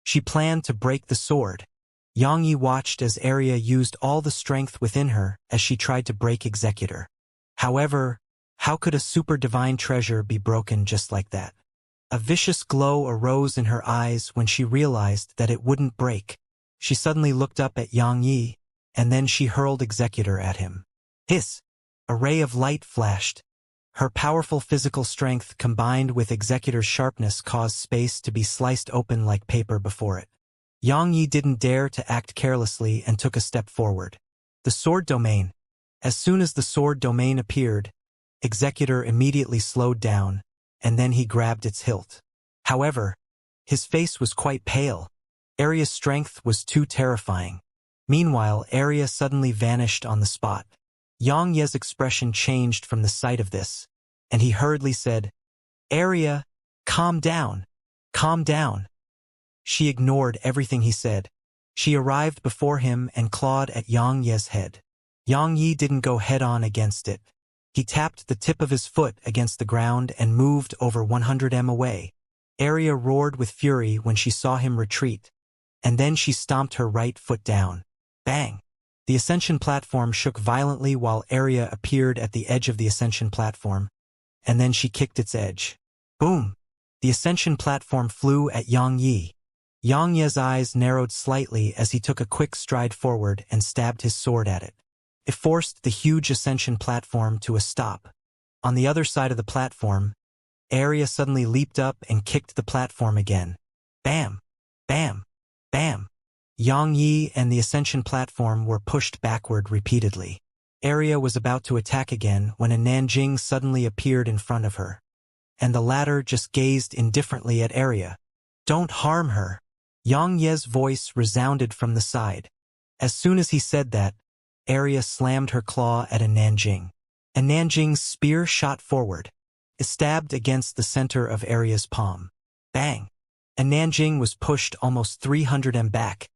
She planned to break the sword. Xianxia watched as Arya used all the strength within her as she tried to break Executor. However, how could a super divine treasure be broken just like that? A vicious glow arose in her eyes when she realized that it wouldn't break. She suddenly looked up at Xianxia, and then she hurled Executor at him. Hiss! A ray of light flashed. Her powerful physical strength combined with Executor's sharpness caused space to be sliced open like paper before it. Xianxia didn't dare to act carelessly and took a step forward. The sword domain. As soon as the sword domain appeared, Executor immediately slowed down, and then he grabbed its hilt. However, his face was quite pale. Arya's strength was too terrifying. Meanwhile, Arya suddenly vanished on the spot. Xianxia's expression changed from the sight of this, and he hurriedly said, "Arya, calm down, calm down." She ignored everything he said. She arrived before him and clawed at Xianxia's head. Xianxia didn't go head-on against it. He tapped the tip of his foot against the ground and moved over 100 m away. Arya roared with fury when she saw him retreat, and then she stomped her right foot down. Bang! The ascension platform shook violently while Arya appeared at the edge of the ascension platform, and then she kicked its edge. Boom! The ascension platform flew at Xianxia. Xianxia's eyes narrowed slightly as he took a quick stride forward and stabbed his sword at it. It forced the huge ascension platform to a stop. On the other side of the platform, Arya suddenly leaped up and kicked the platform again. Bam! Bam! Bam! Xianxia and the ascension platform were pushed backward repeatedly. Arya was about to attack again when a Nanjing suddenly appeared in front of her, and the latter just gazed indifferently at Arya. "Don't harm her." Xianxia's voice resounded from the side. As soon as he said that, Arya slammed her claw at a Nanjing. A Nanjing's spear shot forward. It stabbed against the center of Arya's palm. Bang! A Nanjing was pushed almost 300 m back,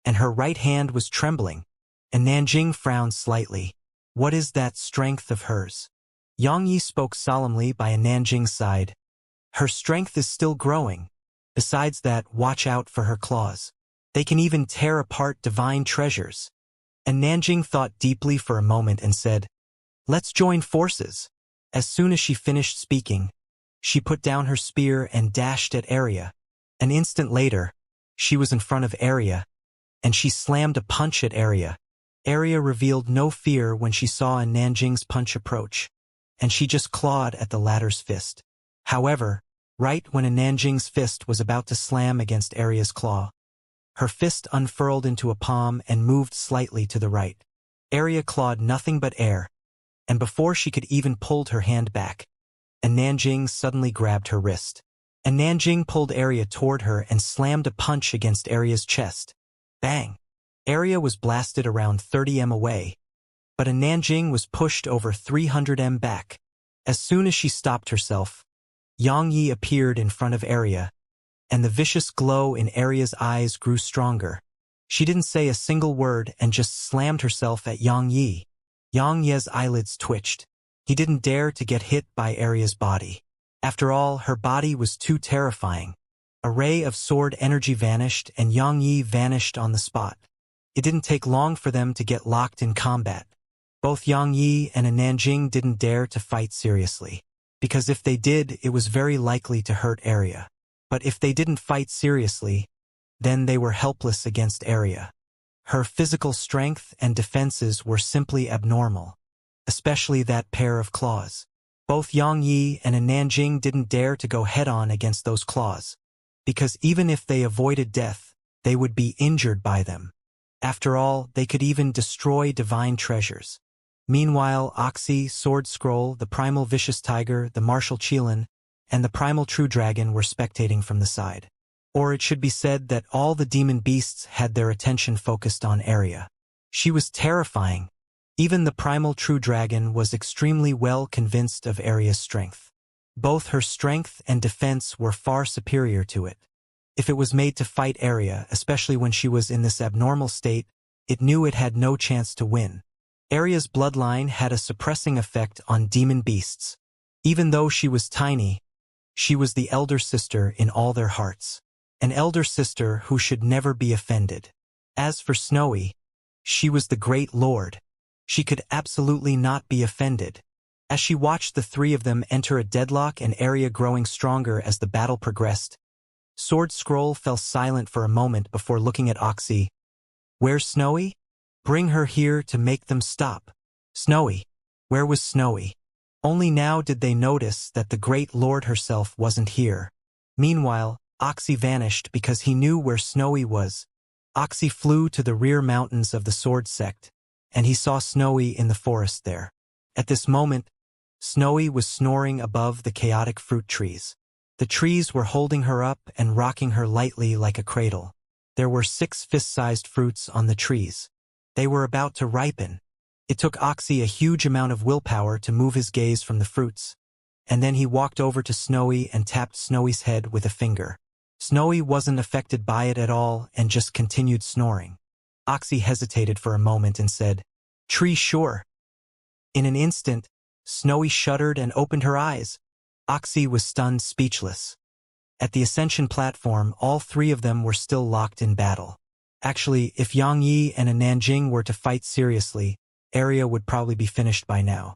and her right hand was trembling. A Nanjing frowned slightly. "What is that strength of hers?" Xianxia spoke solemnly by a Nanjing's side. "Her strength is still growing. Besides that, watch out for her claws. They can even tear apart divine treasures." And Nanjing thought deeply for a moment and said, "Let's join forces." As soon as she finished speaking, she put down her spear and dashed at Arya. An instant later, she was in front of Arya, and she slammed a punch at Arya. Arya revealed no fear when she saw a Nanjing's punch approach, and she just clawed at the latter's fist. However, right when a Nanjing's fist was about to slam against Arya's claw, her fist unfurled into a palm and moved slightly to the right. Arya clawed nothing but air, and before she could even pull her hand back, a Nanjing suddenly grabbed her wrist. A Nanjing pulled Arya toward her and slammed a punch against Arya's chest. Bang! Arya was blasted around 30 m away, but a Nanjing was pushed over 300 m back. As soon as she stopped herself, Xianxia appeared in front of Arya, and the vicious glow in Arya's eyes grew stronger. She didn't say a single word and just slammed herself at Xianxia. Xianxia's eyelids twitched. He didn't dare to get hit by Arya's body. After all, her body was too terrifying. A ray of sword energy vanished and Xianxia vanished on the spot. It didn't take long for them to get locked in combat. Both Xianxia and a Nanjing didn't dare to fight seriously, because if they did, it was very likely to hurt Arya. But if they didn't fight seriously, then they were helpless against Arya. Her physical strength and defenses were simply abnormal, especially that pair of claws. Both Xianxia and a Nanjing didn't dare to go head-on against those claws, because even if they avoided death, they would be injured by them. After all, they could even destroy divine treasures. Meanwhile, Oxy, Sword Scroll, the Primal Vicious Tiger, the Martial Qilin, and the Primal True Dragon were spectating from the side. Or it should be said that all the demon beasts had their attention focused on Arya. She was terrifying. Even the Primal True Dragon was extremely well convinced of Arya's strength. Both her strength and defense were far superior to it. If it was made to fight Arya, especially when she was in this abnormal state, it knew it had no chance to win. Arya's bloodline had a suppressing effect on demon beasts. Even though she was tiny, she was the elder sister in all their hearts. an elder sister who should never be offended. As for Snowy, she was the great lord. She could absolutely not be offended. As she watched the three of them enter a deadlock and area growing stronger as the battle progressed, Sword Scroll fell silent for a moment before looking at Oxy. Where's Snowy? Bring her here to make them stop. Snowy. Where was Snowy? Only now did they notice that the great lord herself wasn't here. Meanwhile, Oxy vanished because he knew where Snowy was. Oxy flew to the rear mountains of the Sword Sect, and he saw Snowy in the forest there. At this moment, Snowy was snoring above the chaotic fruit trees. The trees were holding her up and rocking her lightly like a cradle. There were 6 fist-sized fruits on the trees. They were about to ripen. It took Oxy a huge amount of willpower to move his gaze from the fruits, and then he walked over to Snowy and tapped Snowy's head with a finger. Snowy wasn't affected by it at all and just continued snoring. Oxy hesitated for a moment and said, "Tree sure." In an instant, Snowy shuddered and opened her eyes. Oxy was stunned speechless. At the Ascension platform, all 3 of them were still locked in battle. Actually, if Yang Yi and a Nanjing were to fight seriously, Area would probably be finished by now.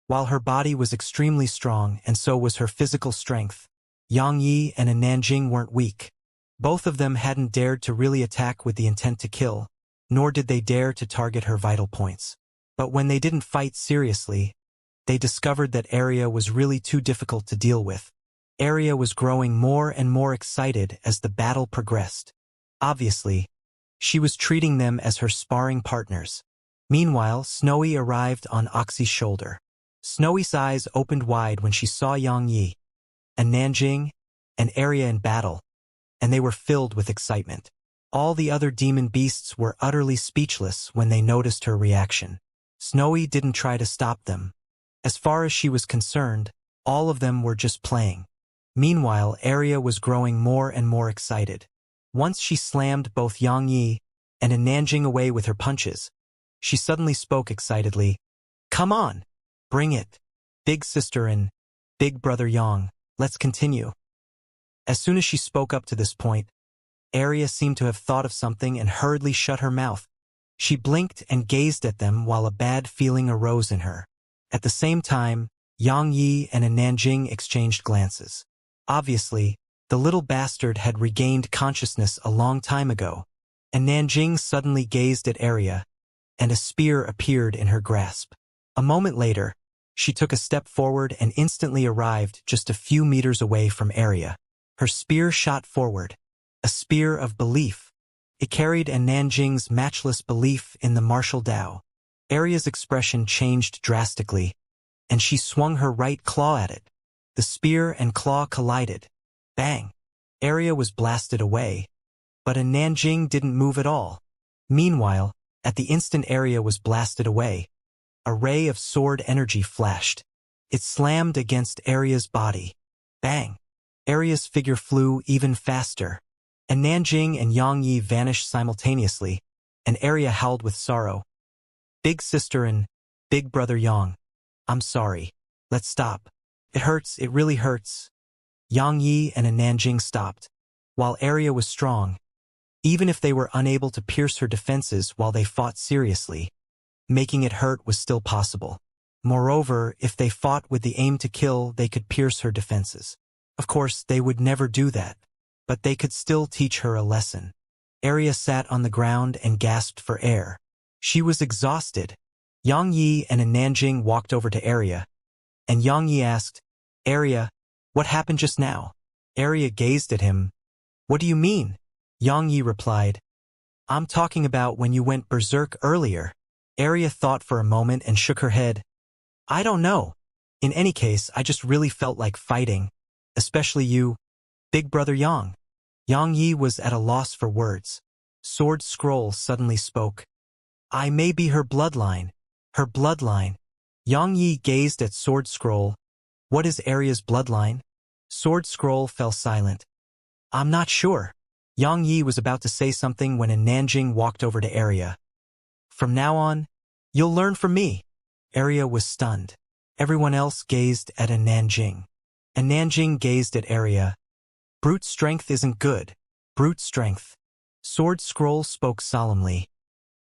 While her body was extremely strong and so was her physical strength, Yang Yi and a Nanjing weren't weak. Both of them hadn't dared to really attack with the intent to kill, nor did they dare to target her vital points. But when they didn't fight seriously, they discovered that Area was really too difficult to deal with. Area was growing more and more excited as the battle progressed. Obviously, she was treating them as her sparring partners. Meanwhile, Snowy arrived on Oxy's shoulder. Snowy's eyes opened wide when she saw Yang Yi, and Nanjing, and Area in battle, and they were filled with excitement. All the other demon beasts were utterly speechless when they noticed her reaction. Snowy didn't try to stop them. As far as she was concerned, all of them were just playing. Meanwhile, Area was growing more and more excited. Once she slammed both Yang Yi and a Nanjing away with her punches, she suddenly spoke excitedly. "Come on! Bring it! Big sister and big brother Yang, let's continue." As soon as she spoke up to this point, Area seemed to have thought of something and hurriedly shut her mouth. She blinked and gazed at them while a bad feeling arose in her. At the same time, Yang Yi and a Nanjing exchanged glances. Obviously, the little bastard had regained consciousness a long time ago, and Nanjing suddenly gazed at Area, and a spear appeared in her grasp. A moment later, she took a step forward and instantly arrived just a few meters away from Area. Her spear shot forward, a spear of belief. It carried a Nanjing's matchless belief in the martial Tao. Area's expression changed drastically, and she swung her right claw at it. The spear and claw collided. Bang! Area was blasted away, but a Nanjing didn't move at all. Meanwhile, at the instant Area was blasted away, a ray of sword energy flashed. It slammed against Area's body. Bang! Area's figure flew even faster, and Nanjing and Yang Yi vanished simultaneously, and Area howled with sorrow. "Big sister and big brother Yang, I'm sorry. Let's stop. It hurts, it really hurts." Yang Yi and a Nanjing stopped. While Area was strong, even if they were unable to pierce her defenses while they fought seriously, making it hurt was still possible. Moreover, if they fought with the aim to kill, they could pierce her defenses. Of course, they would never do that, but they could still teach her a lesson. Area sat on the ground and gasped for air. She was exhausted. Yang Yi and a Nanjing walked over to Area, and Yang Yi asked, "Area, what happened just now?" Area gazed at him. "What do you mean?" Yang Yi replied, "I'm talking about when you went berserk earlier." Area thought for a moment and shook her head. "I don't know. In any case, I just really felt like fighting. Especially you, big brother Yang." Yang Yi was at a loss for words. Sword Scroll suddenly spoke. "I may be her bloodline. Her bloodline." Yang Yi gazed at Sword Scroll. "What is Area's bloodline?" Sword Scroll fell silent. "I'm not sure." Yang Yi was about to say something when a Nanjing walked over to Area. "From now on, you'll learn from me." Area was stunned. Everyone else gazed at a Nanjing. A Nanjing gazed at Area. "Brute strength isn't good, Brute strength. Sword scroll spoke solemnly.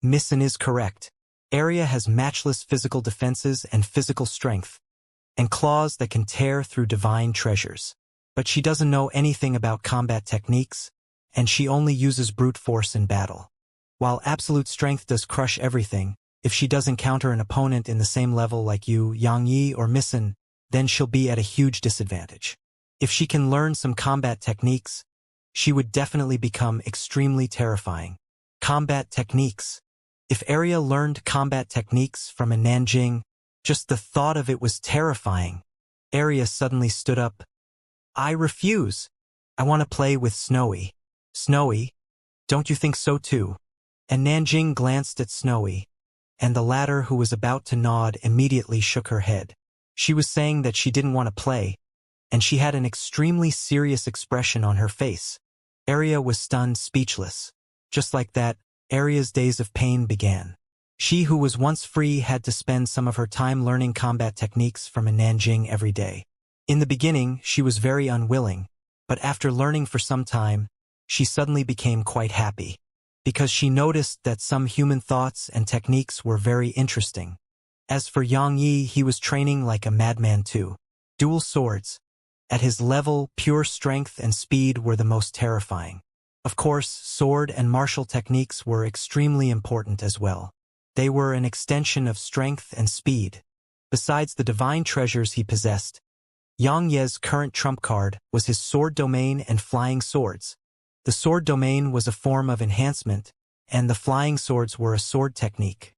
Missin is correct. Area has matchless physical defenses and physical strength, and claws that can tear through divine treasures. But she doesn't know anything about combat techniques, and she only uses brute force in battle. While absolute strength does crush everything, if she does encounter an opponent in the same level like you, Xianxia or Missin, then she'll be at a huge disadvantage. If she can learn some combat techniques, she would definitely become extremely terrifying. Combat techniques. If Arya learned combat techniques from a Nanjing, just the thought of it was terrifying. Arya suddenly stood up. I refuse. I want to play with Snowy. Snowy? Don't you think so too? And Nanjing glanced at Snowy, and the latter, who was about to nod, immediately shook her head. She was saying that she didn't want to play, and she had an extremely serious expression on her face. Arya was stunned, speechless. Just like that, Arya's days of pain began. She who was once free had to spend some of her time learning combat techniques from a Nanjing every day. In the beginning, she was very unwilling, but after learning for some time, she suddenly became quite happy, because she noticed that some human thoughts and techniques were very interesting. As for Xianxia, he was training like a madman too. Dual swords. At his level, pure strength and speed were the most terrifying. Of course, sword and martial techniques were extremely important as well. They were an extension of strength and speed. Besides the divine treasures he possessed, Xianxia's current trump card was his sword domain and flying swords. The sword domain was a form of enhancement, and the flying swords were a sword technique.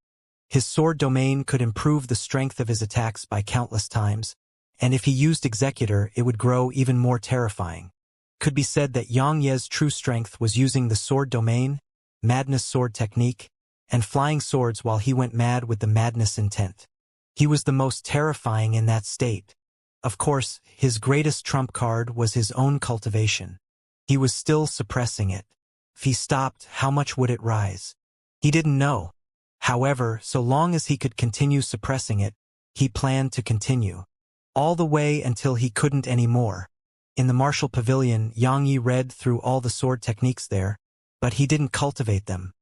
His sword domain could improve the strength of his attacks by countless times, and if he used Executor, it would grow even more terrifying. Could be said that Xianxia's true strength was using the sword domain, madness sword technique, and flying swords while he went mad with the madness intent. He was the most terrifying in that state. Of course, his greatest trump card was his own cultivation. He was still suppressing it. If he stopped, how much would it rise? He didn't know. However, so long as he could continue suppressing it, he planned to continue. All the way until he couldn't anymore. In the martial pavilion, Xianxia read through all the sword techniques there, but he didn't cultivate them.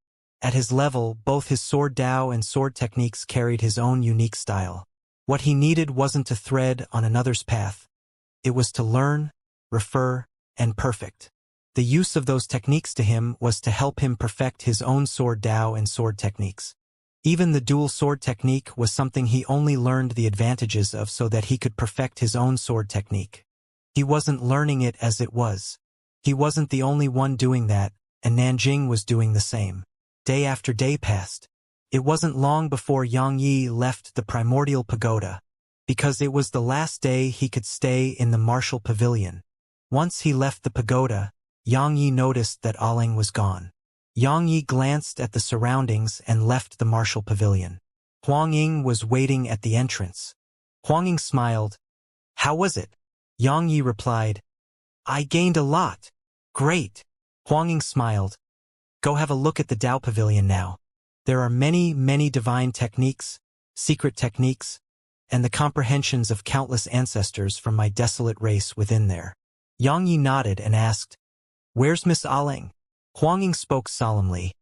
At his level, both his sword Dao and sword techniques carried his own unique style. What he needed wasn't to thread on another's path. It was to learn, refer, and perfect. The use of those techniques to him was to help him perfect his own sword Dao and sword techniques. Even the dual sword technique was something he only learned the advantages of so that he could perfect his own sword technique. He wasn't learning it as it was. He wasn't the only one doing that, and Nanjing was doing the same. Day after day passed. It wasn't long before Xianxia left the primordial pagoda, because it was the last day he could stay in the martial pavilion. Once he left the pagoda, Xianxia noticed that Aling was gone. Xianxia glanced at the surroundings and left the martial pavilion. Huang Ying was waiting at the entrance. Huang Ying smiled. How was it? Xianxia replied, I gained a lot. Great. Huang Ying smiled. Go have a look at the Dao Pavilion now. There are many, many divine techniques, secret techniques, and the comprehensions of countless ancestors from my desolate race within there. Xianxia nodded and asked, Where's Miss Aling? Huang Ying spoke solemnly.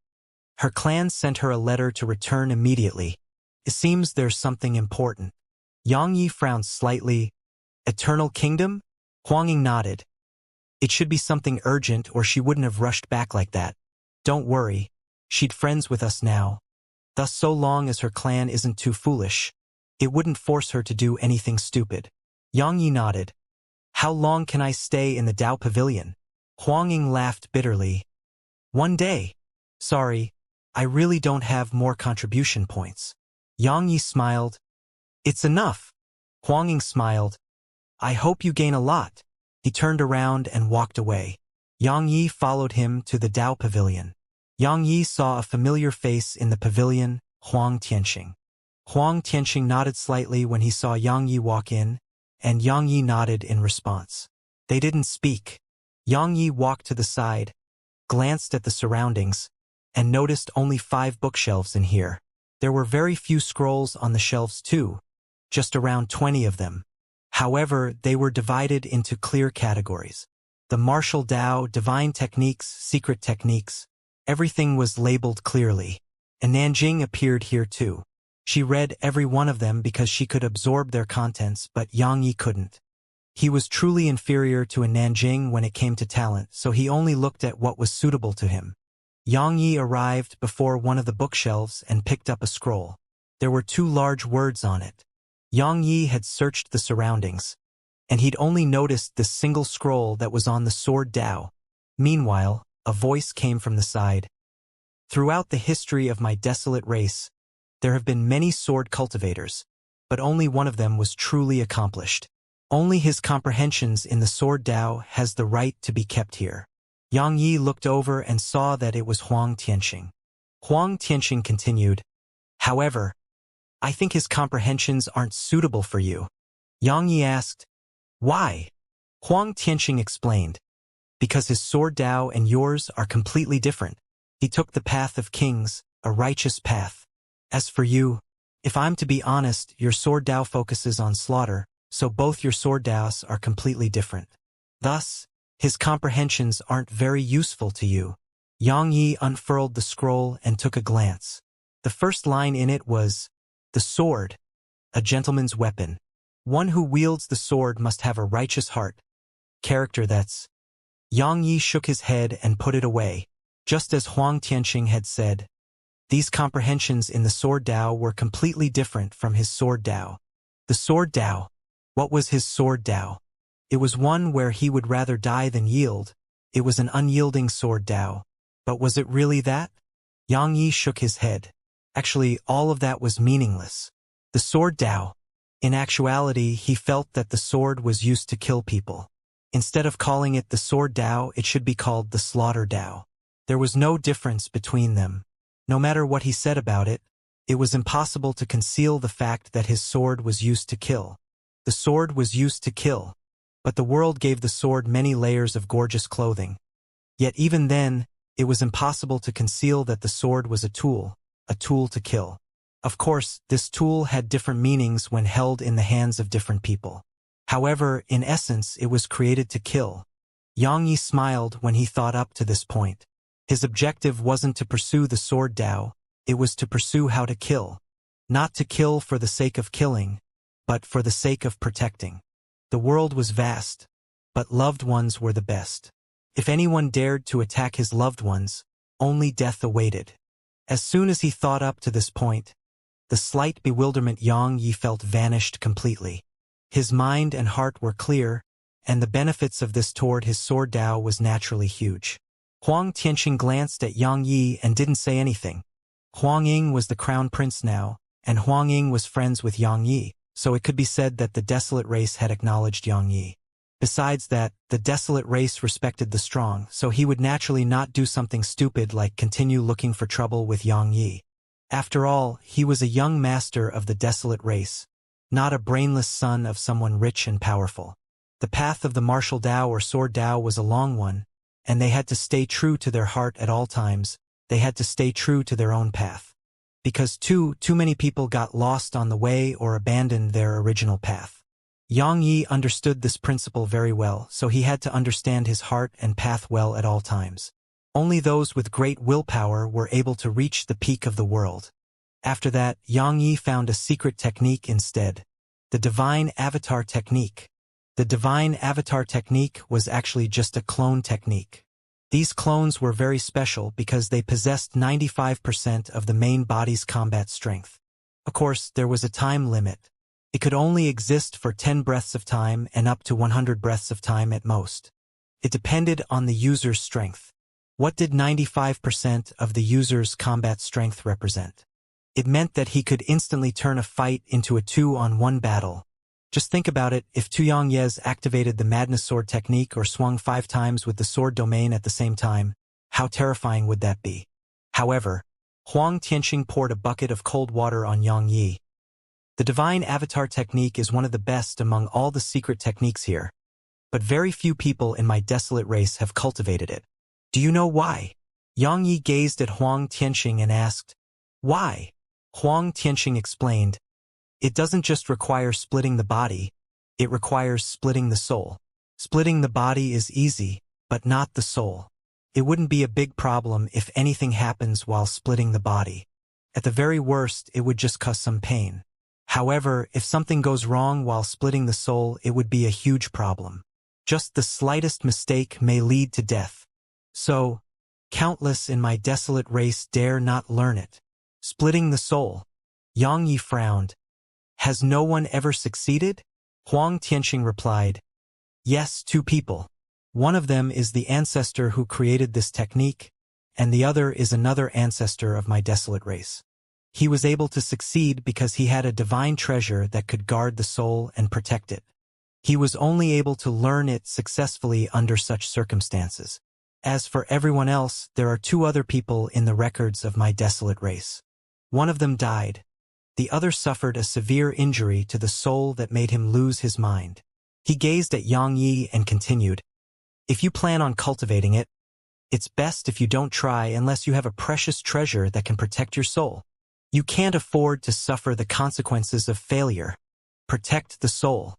Her clan sent her a letter to return immediately. It seems there's something important. Xianxia frowned slightly. Eternal Kingdom? Huang Ying nodded. It should be something urgent or she wouldn't have rushed back like that. Don't worry. She'd friends with us now. Thus so long as her clan isn't too foolish, it wouldn't force her to do anything stupid. Xianxia nodded. How long can I stay in the Dao Pavilion? Huang Ying laughed bitterly. 1 day. Sorry, I really don't have more contribution points. Xianxia smiled. It's enough. Huang Ying smiled. I hope you gain a lot. He turned around and walked away. Xianxia followed him to the Dao Pavilion. Xianxia saw a familiar face in the pavilion, Huang Tianxing. Huang Tianxing nodded slightly when he saw Xianxia walk in, and Xianxia nodded in response. They didn't speak. Xianxia walked to the side, glanced at the surroundings, and noticed only 5 bookshelves in here. There were very few scrolls on the shelves too, just around 20 of them. However, they were divided into clear categories. The martial Tao, divine techniques, secret techniques, everything was labeled clearly. And Nanjing appeared here too. She read every one of them because she could absorb their contents, but Yang Yi couldn't. He was truly inferior to a Nanjing when it came to talent, so he only looked at what was suitable to him. Yang Yi arrived before one of the bookshelves and picked up a scroll. There were 2 large words on it. Yang Yi had searched the surroundings, and he'd only noticed this single scroll that was on the sword Tao. Meanwhile, a voice came from the side. Throughout the history of my desolate race, there have been many sword cultivators, but only one of them was truly accomplished. Only his comprehensions in the sword Tao has the right to be kept here. Yang Yi looked over and saw that it was Huang Tianxing. Huang Tianxing continued, "However, I think his comprehensions aren't suitable for you." Yang Yi asked, "Why?" Huang Tianxing explained, "Because his sword Tao and yours are completely different. He took the path of kings, a righteous path. As for you, if I'm to be honest, your sword Tao focuses on slaughter, so both your sword Taos are completely different. Thus, his comprehensions aren't very useful to you." Yang Yi unfurled the scroll and took a glance. The first line in it was, "The sword, a gentleman's weapon. One who wields the sword must have a righteous heart. Character that's..." Yang Yi shook his head and put it away. Just as Huang Tianxing had said, these comprehensions in the sword Tao were completely different from his sword Tao. The sword Tao. What was his sword Tao? It was one where he would rather die than yield. It was an unyielding sword Tao. But was it really that? Yang Yi shook his head. Actually, all of that was meaningless. The sword Tao. In actuality, he felt that the sword was used to kill people. Instead of calling it the sword Tao, it should be called the slaughter Tao. There was no difference between them. No matter what he said about it, it was impossible to conceal the fact that his sword was used to kill. The sword was used to kill, but the world gave the sword many layers of gorgeous clothing. Yet even then, it was impossible to conceal that the sword was a tool to kill. Of course, this tool had different meanings when held in the hands of different people. However, in essence, it was created to kill. Yang Yi smiled when he thought up to this point. His objective wasn't to pursue the sword Tao, it was to pursue how to kill. Not to kill for the sake of killing, but for the sake of protecting. The world was vast, but loved ones were the best. If anyone dared to attack his loved ones, only death awaited. As soon as he thought up to this point, the slight bewilderment Yang Yi felt vanished completely. His mind and heart were clear, and the benefits of this toward his sword Tao was naturally huge. Huang Tianxing glanced at Yang Yi and didn't say anything. Huang Ying was the crown prince now, and Huang Ying was friends with Yang Yi, so it could be said that the desolate race had acknowledged Yang Yi. Besides that, the desolate race respected the strong, so he would naturally not do something stupid like continue looking for trouble with Yang Yi. After all, he was a young master of the desolate race, not a brainless son of someone rich and powerful. The path of the martial Tao or sword Tao was a long one, and they had to stay true to their heart at all times. They had to stay true to their own path. Because too many people got lost on the way or abandoned their original path. Yang Yi understood this principle very well, so he had to understand his heart and path well at all times. Only those with great willpower were able to reach the peak of the world. After that, Yang Yi found a secret technique instead. The divine avatar technique. The divine avatar technique was actually just a clone technique. These clones were very special because they possessed 95% of the main body's combat strength. Of course, there was a time limit. It could only exist for 10 breaths of time and up to 100 breaths of time at most. It depended on the user's strength. What did 95% of the user's combat strength represent? It meant that he could instantly turn a fight into a 2-on-1 battle. Just think about it, if Tu Yangyes activated the Madness Sword technique or swung 5 times with the sword domain at the same time, how terrifying would that be? However, Huang Tianxing poured a bucket of cold water on Yang Yi. The divine avatar technique is one of the best among all the secret techniques here, but very few people in my desolate race have cultivated it. Do you know why? Yang Yi gazed at Huang Tianxing and asked, "Why?" Huang Tianxing explained, "It doesn't just require splitting the body, it requires splitting the soul. Splitting the body is easy, but not the soul. It wouldn't be a big problem if anything happens while splitting the body. At the very worst, it would just cause some pain. However, if something goes wrong while splitting the soul, it would be a huge problem. Just the slightest mistake may lead to death. So, countless in my desolate race dare not learn it. Splitting the soul. Yang Yi frowned. Has no one ever succeeded? Huang Tianxing replied. Yes, 2 people. One of them is the ancestor who created this technique, and the other is another ancestor of my desolate race. He was able to succeed because he had a divine treasure that could guard the soul and protect it. He was only able to learn it successfully under such circumstances. As for everyone else, there are 2 other people in the records of my desolate race. One of them died. The other suffered a severe injury to the soul that made him lose his mind. He gazed at Yang Yi and continued, if you plan on cultivating it, it's best if you don't try unless you have a precious treasure that can protect your soul. You can't afford to suffer the consequences of failure. Protect the soul.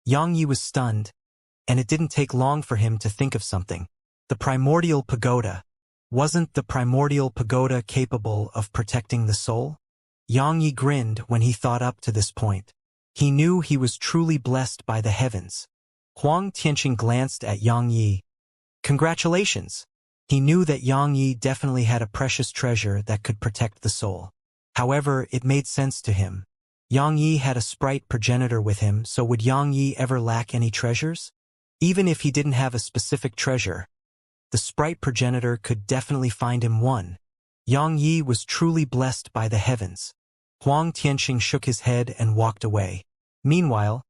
Yang Yi was stunned, and it didn't take long for him to think of something. The primordial pagoda. Wasn't the primordial pagoda capable of protecting the soul? Yang Yi grinned when he thought up to this point. He knew he was truly blessed by the heavens. Huang Tianxing glanced at Yang Yi. Congratulations! He knew that Yang Yi definitely had a precious treasure that could protect the soul. However, it made sense to him. Yang Yi had a sprite progenitor with him, so would Yang Yi ever lack any treasures? Even if he didn't have a specific treasure, the sprite progenitor could definitely find him one. Yang Yi was truly blessed by the heavens. Huang Tianxing shook his head and walked away. Meanwhile,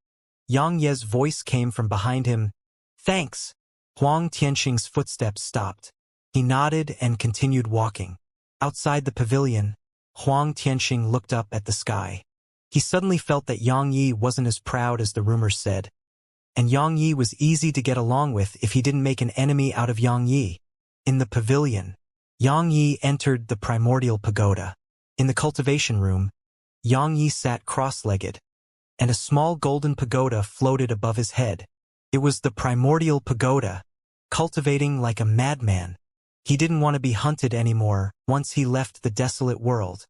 Yang Ye's voice came from behind him. Thanks. Huang Tianxing's footsteps stopped. He nodded and continued walking. Outside the pavilion, Huang Tianxing looked up at the sky. He suddenly felt that Yang Yi wasn't as proud as the rumors said. And Yang Yi was easy to get along with if he didn't make an enemy out of Yang Yi. In the pavilion, Yang Yi entered the primordial pagoda. In the cultivation room, Yang Yi sat cross-legged, and a small golden pagoda floated above his head. It was the primordial pagoda, cultivating like a madman. He didn't want to be hunted anymore once he left the desolate world.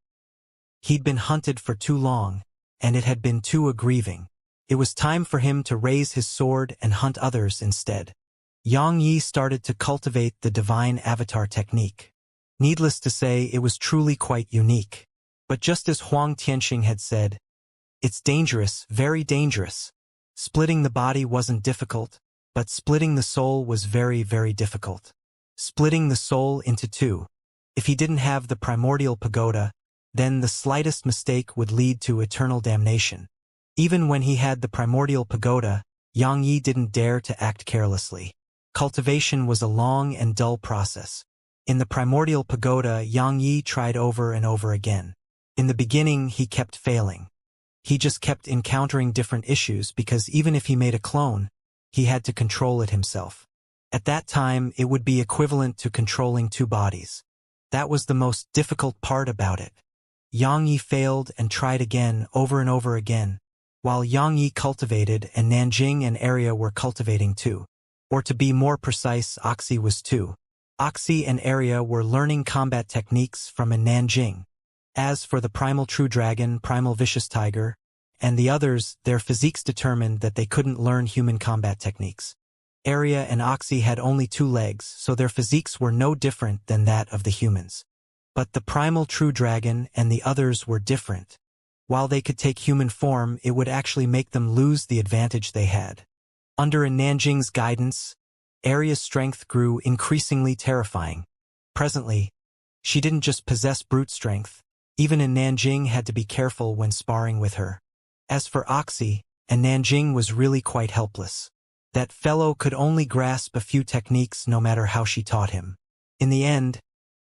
He'd been hunted for too long, and it had been too aggrieving. It was time for him to raise his sword and hunt others instead. Yang Yi started to cultivate the divine avatar technique. Needless to say, it was truly quite unique. But just as Huang Tianxing had said, it's dangerous, very dangerous. Splitting the body wasn't difficult, but splitting the soul was very, very difficult. Splitting the soul into 2. If he didn't have the primordial pagoda, then the slightest mistake would lead to eternal damnation. Even when he had the primordial pagoda, Yang Yi didn't dare to act carelessly. Cultivation was a long and dull process. In the primordial pagoda, Yang Yi tried over and over again. In the beginning, he kept failing. He just kept encountering different issues because even if he made a clone, he had to control it himself. At that time, it would be equivalent to controlling 2 bodies. That was the most difficult part about it. Yang Yi failed and tried again, over and over again, while Yang Yi cultivated and Nanjing and Area were cultivating too. Or to be more precise, Oxy was too. Oxy and Area were learning combat techniques from a Nanjing. As for the primal true dragon, primal vicious tiger, and the others, their physiques determined that they couldn't learn human combat techniques. Area and Oxy had only 2 legs, so their physiques were no different than that of the humans. But the primal true dragon and the others were different. While they could take human form, it would actually make them lose the advantage they had. Under a Nanjing's guidance, Area's strength grew increasingly terrifying. Presently, she didn't just possess brute strength. Even a Nanjing had to be careful when sparring with her. As for Oxy, a Nanjing was really quite helpless. That fellow could only grasp a few techniques no matter how she taught him. In the end,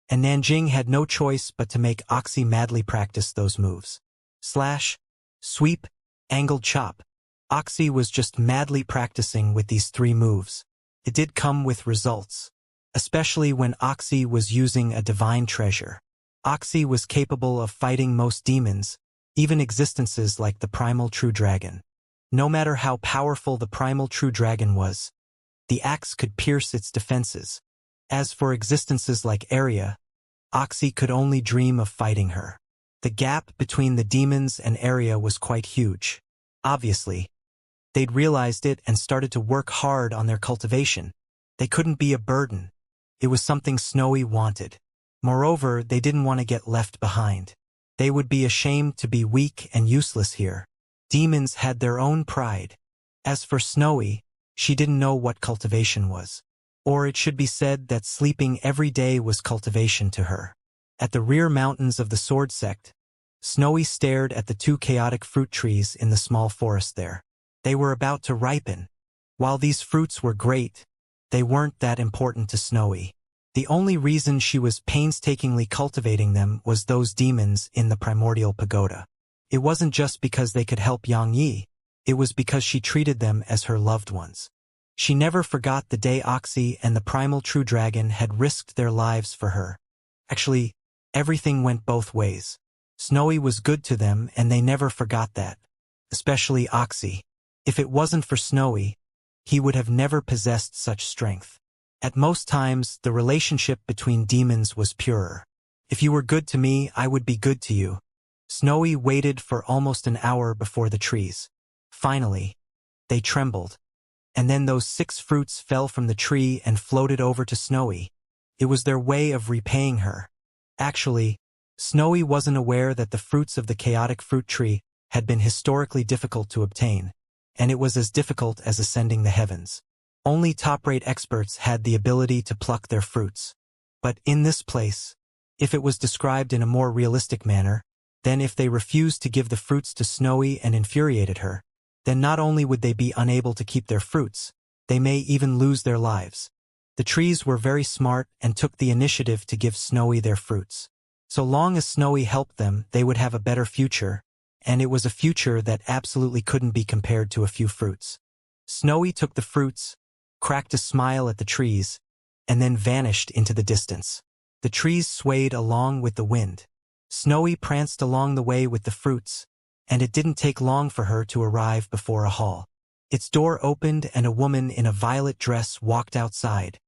a Nanjing had no choice but to make Oxy madly practice those moves. Slash, sweep, angled chop. Oxy was just madly practicing with these 3 moves. It did come with results, especially when Oxy was using a divine treasure. Oxy was capable of fighting most demons, even existences like the primal true dragon. No matter how powerful the primal true dragon was, The axe could pierce its defenses. As for existences like Arya, Oxy could only dream of fighting her. The gap between the demons and Arya was quite huge. Obviously, they'd realized it and started to work hard on their cultivation. They couldn't be a burden. It was something Snowy wanted. Moreover, they didn't want to get left behind. They would be ashamed to be weak and useless here. Demons had their own pride. As for Snowy, she didn't know what cultivation was. Or it should be said that sleeping every day was cultivation to her. At the rear mountains of the Sword Sect, Snowy stared at the 2 chaotic fruit trees in the small forest there. They were about to ripen. While these fruits were great, they weren't that important to Snowy. The only reason she was painstakingly cultivating them was those demons in the primordial pagoda. It wasn't just because they could help Xianxia, it was because she treated them as her loved ones. She never forgot the day Oxy and the primal true dragon had risked their lives for her. Actually, everything went both ways. Snowy was good to them and they never forgot that. Especially Oxy. If it wasn't for Snowy, he would have never possessed such strength. At most times, the relationship between demons was purer. If you were good to me, I would be good to you. Snowy waited for almost an hour before the trees. Finally, they trembled. And then those 6 fruits fell from the tree and floated over to Snowy. It was their way of repaying her. Actually, Snowy wasn't aware that the fruits of the chaotic fruit tree had been historically difficult to obtain, and it was as difficult as ascending the heavens. Only top-rate experts had the ability to pluck their fruits. But in this place, if it was described in a more realistic manner, then if they refused to give the fruits to Snowy and infuriated her, then not only would they be unable to keep their fruits, they may even lose their lives. The trees were very smart and took the initiative to give Snowy their fruits. So long as Snowy helped them, they would have a better future, and it was a future that absolutely couldn't be compared to a few fruits. Snowy took the fruits, cracked a smile at the trees, and then vanished into the distance. The trees swayed along with the wind. Snowy pranced along the way with the fruits, and it didn't take long for her to arrive before a hall. Its door opened and a woman in a violet dress walked outside.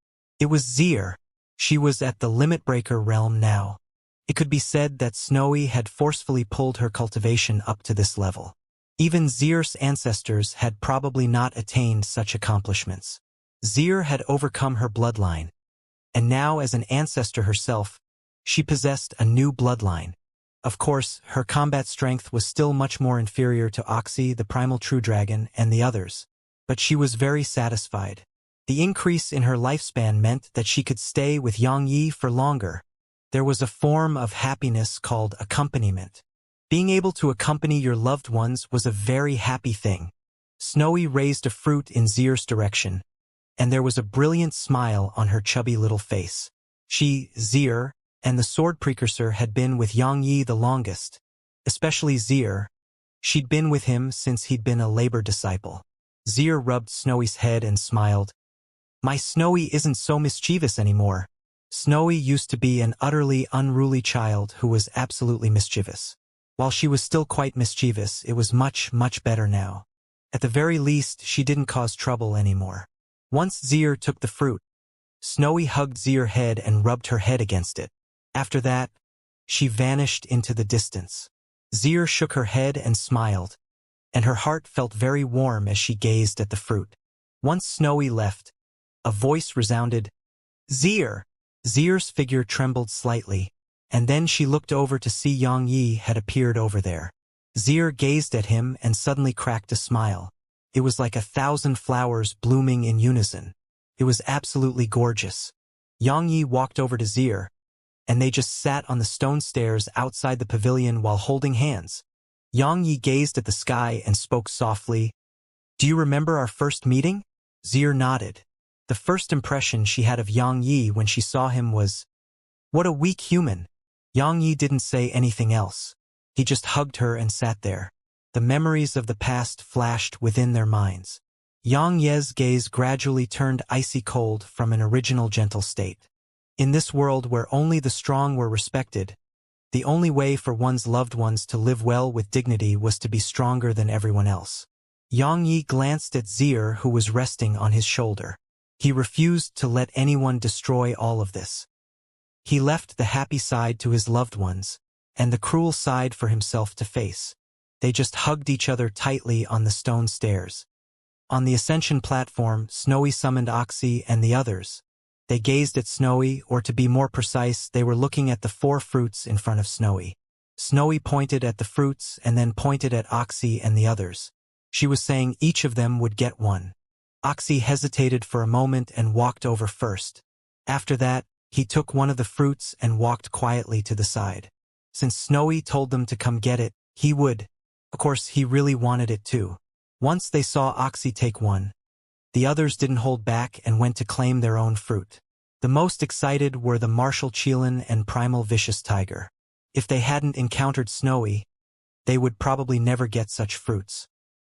It was Xier. She was at the limit-breaker realm now. It could be said that Snowy had forcefully pulled her cultivation up to this level. Even Xier's ancestors had probably not attained such accomplishments. Xier had overcome her bloodline, and now as an ancestor herself, she possessed a new bloodline. Of course, her combat strength was still much more inferior to Oxy, the primal true dragon, and the others, but she was very satisfied. The increase in her lifespan meant that she could stay with Xianxia for longer. There was a form of happiness called accompaniment. Being able to accompany your loved ones was a very happy thing. Snowy raised a fruit in Xier's direction, and there was a brilliant smile on her chubby little face. She, Xier, and the sword precursor had been with Xianxia the longest. Especially Xier. She'd been with him since he'd been a labor disciple. Xier rubbed Snowy's head and smiled. My Snowy isn't so mischievous anymore. Snowy used to be an utterly unruly child who was absolutely mischievous. While she was still quite mischievous, it was much, much better now. At the very least, she didn't cause trouble anymore. Once Xier took the fruit, Snowy hugged Xier's head and rubbed her head against it. After that, she vanished into the distance. Xier shook her head and smiled, and her heart felt very warm as she gazed at the fruit. Once Snowy left, a voice resounded, Xier! Xier's figure trembled slightly, and then she looked over to see Xianxia had appeared over there. Xier gazed at him and suddenly cracked a smile. It was like 1,000 flowers blooming in unison. It was absolutely gorgeous. Xianxia walked over to Xier, and they just sat on the stone stairs outside the pavilion while holding hands. Xianxia gazed at the sky and spoke softly. Do you remember our first meeting? Xier nodded. The first impression she had of Xianxia when she saw him was, what a weak human. Xianxia didn't say anything else. He just hugged her and sat there. The memories of the past flashed within their minds. Xianxia's gaze gradually turned icy cold from an original gentle state. In this world where only the strong were respected, the only way for one's loved ones to live well with dignity was to be stronger than everyone else. Xianxia glanced at Xier, who was resting on his shoulder. He refused to let anyone destroy all of this. He left the happy side to his loved ones, and the cruel side for himself to face. They just hugged each other tightly on the stone stairs. On the ascension platform, Snowy summoned Oxy and the others. They gazed at Snowy, or to be more precise, they were looking at the 4 fruits in front of Snowy. Snowy pointed at the fruits and then pointed at Oxy and the others. She was saying each of them would get one. Oxy hesitated for a moment and walked over first. After that, he took one of the fruits and walked quietly to the side. Since Snowy told them to come get it, he would. Of course, he really wanted it too. Once they saw Oxy take one, the others didn't hold back and went to claim their own fruit. The most excited were the martial Qilin and primal vicious tiger. If they hadn't encountered Snowy, they would probably never get such fruits.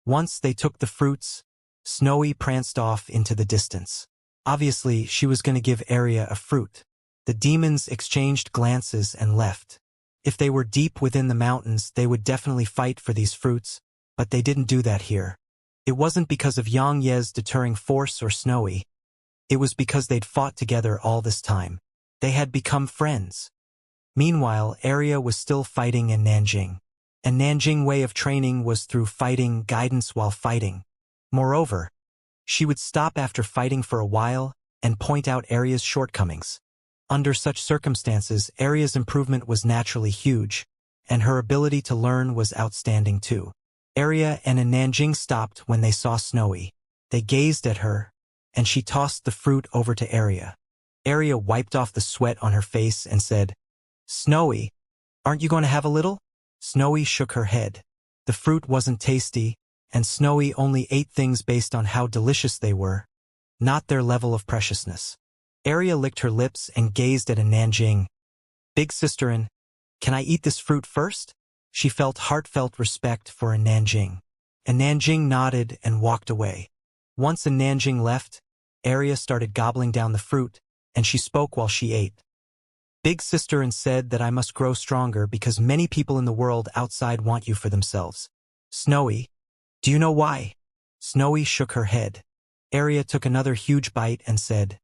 Once they took the fruits, Snowy pranced off into the distance. Obviously, she was going to give Arya a fruit. The demons exchanged glances and left. If they were deep within the mountains, they would definitely fight for these fruits, but they didn't do that here. It wasn't because of Xianxia's deterring force or Snowy. It was because they'd fought together all this time. They had become friends. Meanwhile, Arya was still fighting in Nanjing. A Nanjing way of training was through fighting guidance while fighting. Moreover, she would stop after fighting for a while and point out Arya's shortcomings. Under such circumstances, Arya's improvement was naturally huge, and her ability to learn was outstanding too. Arya and Nanjing stopped when they saw Snowy. They gazed at her, and she tossed the fruit over to Arya. Arya wiped off the sweat on her face and said, "Snowy, aren't you going to have a little?" Snowy shook her head. The fruit wasn't tasty, and Snowy only ate things based on how delicious they were, not their level of preciousness. Arya licked her lips and gazed at Nanjing. "Big sisterin, can I eat this fruit first?" She felt heartfelt respect for Nanjing. Nanjing nodded and walked away. Once Nanjing left, Arya started gobbling down the fruit, and she spoke while she ate. "Big sisterin said that I must grow stronger because many people in the world outside want you for themselves. Snowy, do you know why?" Snowy shook her head. Arya took another huge bite and said,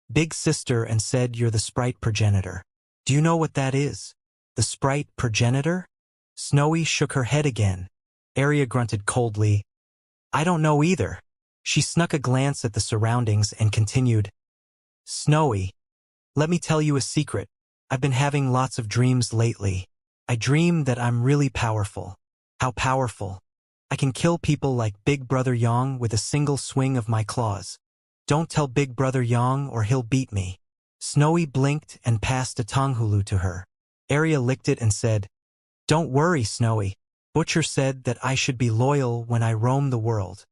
"Big sister and said you're the sprite progenitor. Do you know what that is?" "The sprite progenitor?" Snowy shook her head again. Arya grunted coldly, "I don't know either." She snuck a glance at the surroundings and continued, "Snowy, let me tell you a secret. I've been having lots of dreams lately. I dream that I'm really powerful. How powerful? I can kill people like Big Brother Yang with a single swing of my claws. Don't tell Big Brother Yang or he'll beat me." Snowy blinked and passed a Tonghulu to her. Arya licked it and said, "Don't worry, Snowy. Butcher said that I should be loyal when I roam the world.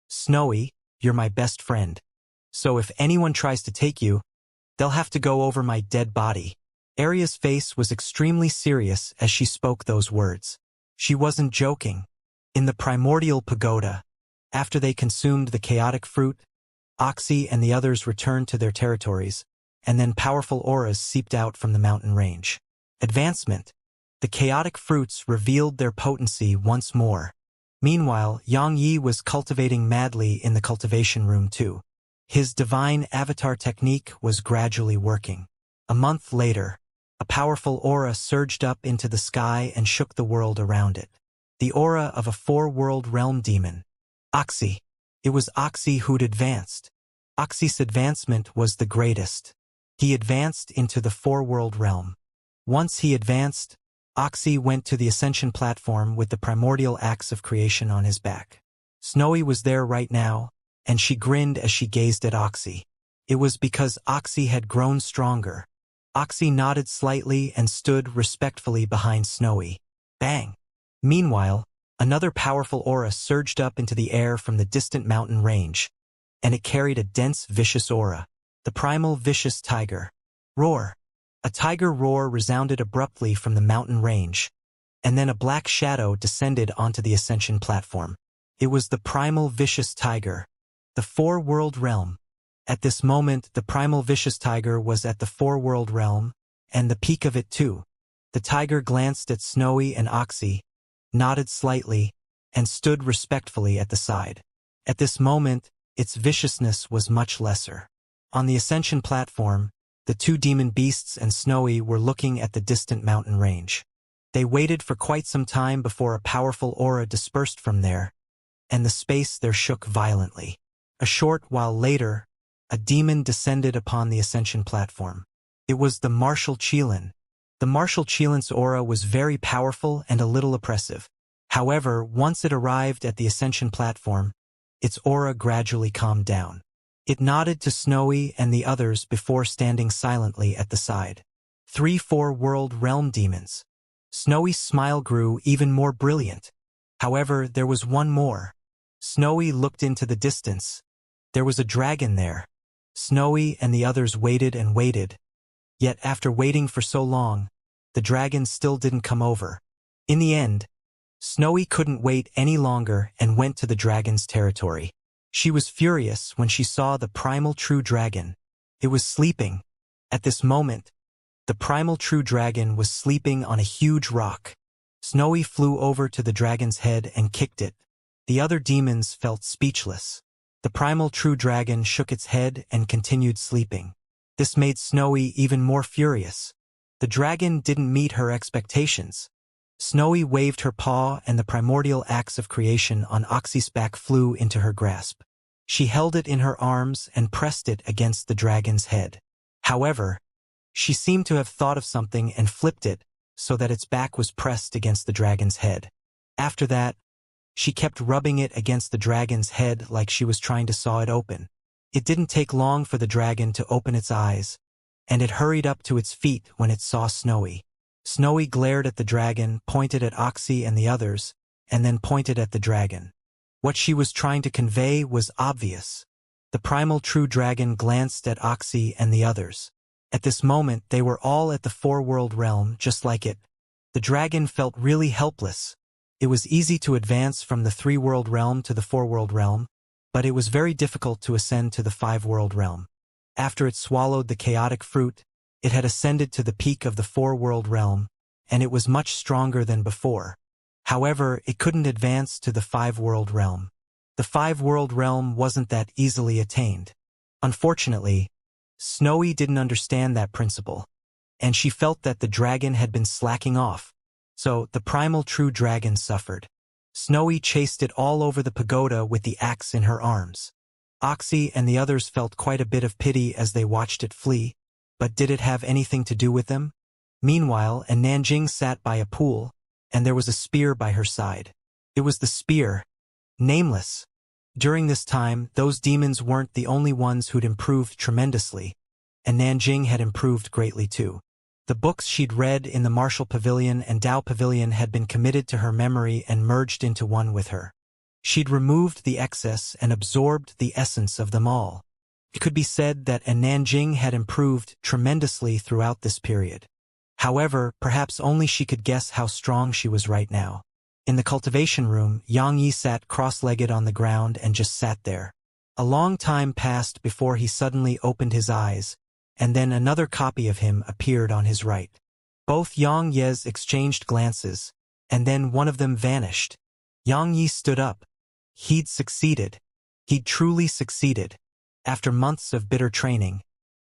Snowy, you're my best friend. So if anyone tries to take you, they'll have to go over my dead body." Arya's face was extremely serious as she spoke those words. She wasn't joking. In the primordial pagoda, after they consumed the chaotic fruit, Oxy and the others returned to their territories, and then powerful auras seeped out from the mountain range. Advancement. The chaotic fruits revealed their potency once more. Meanwhile, Yang Yi was cultivating madly in the cultivation room too. His divine avatar technique was gradually working. A month later, a powerful aura surged up into the sky and shook the world around it. The aura of a 4-world realm demon. Oxy. It was Oxy who'd advanced. Oxy's advancement was the greatest. He advanced into the 4-world realm. Once he advanced, Oxy went to the ascension platform with the primordial axe of creation on his back. Snowy was there right now, and she grinned as she gazed at Oxy. It was because Oxy had grown stronger. Oxy nodded slightly and stood respectfully behind Snowy. Bang! Meanwhile, another powerful aura surged up into the air from the distant mountain range, and it carried a dense, vicious aura. The primal vicious tiger. Roar! A tiger roar resounded abruptly from the mountain range, and then a black shadow descended onto the ascension platform. It was the primal vicious tiger. The 4-world realm. At this moment, the primal vicious tiger was at the 4-world realm, and the peak of it too. The tiger glanced at Snowy and Oxy, nodded slightly, and stood respectfully at the side. At this moment, its viciousness was much lesser. On the ascension platform, the two demon beasts and Snowy were looking at the distant mountain range. They waited for quite some time before a powerful aura dispersed from there, and the space there shook violently. A short while later, a demon descended upon the ascension platform. It was the Martial Qilin. The Martial Qilin's aura was very powerful and a little oppressive. However, once it arrived at the ascension platform, its aura gradually calmed down. It nodded to Snowy and the others before standing silently at the side. 3-4 world realm demons. Snowy's smile grew even more brilliant. However, there was one more. Snowy looked into the distance. There was a dragon there. Snowy and the others waited and waited. Yet after waiting for so long, the dragon still didn't come over. In the end, Snowy couldn't wait any longer and went to the dragon's territory. She was furious when she saw the primal true dragon. It was sleeping. At this moment, the primal true dragon was sleeping on a huge rock. Snowy flew over to the dragon's head and kicked it. The other demons felt speechless. The primal true dragon shook its head and continued sleeping. This made Snowy even more furious. The dragon didn't meet her expectations. Snowy waved her paw and the primordial axe of creation on Oxy's back flew into her grasp. She held it in her arms and pressed it against the dragon's head. However, she seemed to have thought of something and flipped it so that its back was pressed against the dragon's head. After that, she kept rubbing it against the dragon's head like she was trying to saw it open. It didn't take long for the dragon to open its eyes, and it hurried up to its feet when it saw Snowy. Snowy glared at the dragon, pointed at Oxy and the others, and then pointed at the dragon. What she was trying to convey was obvious. The primal true dragon glanced at Oxy and the others. At this moment they were all at the 4-world realm just like it. The dragon felt really helpless. It was easy to advance from the 3-world realm to the 4-world realm, but it was very difficult to ascend to the 5-world realm. After it swallowed the chaotic fruit, it had ascended to the peak of the 4-world realm, and it was much stronger than before. However, it couldn't advance to the 5-world realm. The 5-world realm wasn't that easily attained. Unfortunately, Snowy didn't understand that principle, and she felt that the dragon had been slacking off, so the primal true dragon suffered. Snowy chased it all over the pagoda with the axe in her arms. Oxy and the others felt quite a bit of pity as they watched it flee, but did it have anything to do with them? Meanwhile, Nanjing sat by a pool, and there was a spear by her side. It was the spear, Nameless. During this time, those demons weren't the only ones who'd improved tremendously, and Nanjing had improved greatly too. The books she'd read in the Martial Pavilion and Dao Pavilion had been committed to her memory and merged into one with her. She'd removed the excess and absorbed the essence of them all. It could be said that Nanjing had improved tremendously throughout this period. However, perhaps only she could guess how strong she was right now. In the cultivation room, Xianxia sat cross-legged on the ground and just sat there. A long time passed before he suddenly opened his eyes, and then another copy of him appeared on his right. Both Xianxias exchanged glances, and then one of them vanished. Xianxia stood up. He'd succeeded. He'd truly succeeded. After months of bitter training,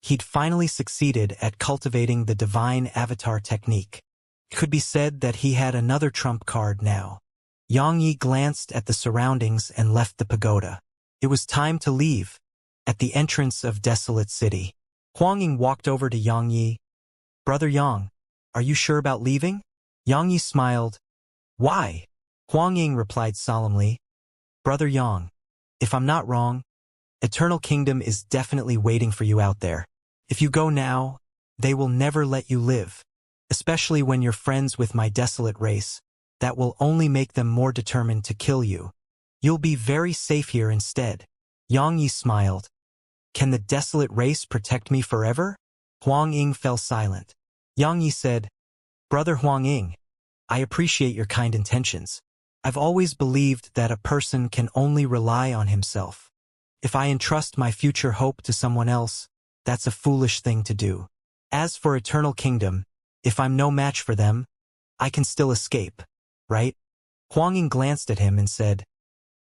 he'd finally succeeded at cultivating the divine avatar technique. It could be said that he had another trump card now. Xianxia glanced at the surroundings and left the pagoda. It was time to leave. At the entrance of Desolate City, Huangying walked over to Xianxia. "Brother Yang, are you sure about leaving?" Xianxia smiled. "Why?" Huangying replied solemnly. "Brother Yang, if I'm not wrong, Eternal Kingdom is definitely waiting for you out there. If you go now, they will never let you live. Especially when you're friends with my desolate race, that will only make them more determined to kill you. You'll be very safe here instead." Xianxia smiled. "Can the desolate race protect me forever?" Huangying fell silent. Xianxia said, "Brother Huangying, I appreciate your kind intentions. I've always believed that a person can only rely on himself. If I entrust my future hope to someone else, that's a foolish thing to do. As for Eternal Kingdom, if I'm no match for them, I can still escape, right?" Huangying glanced at him and said,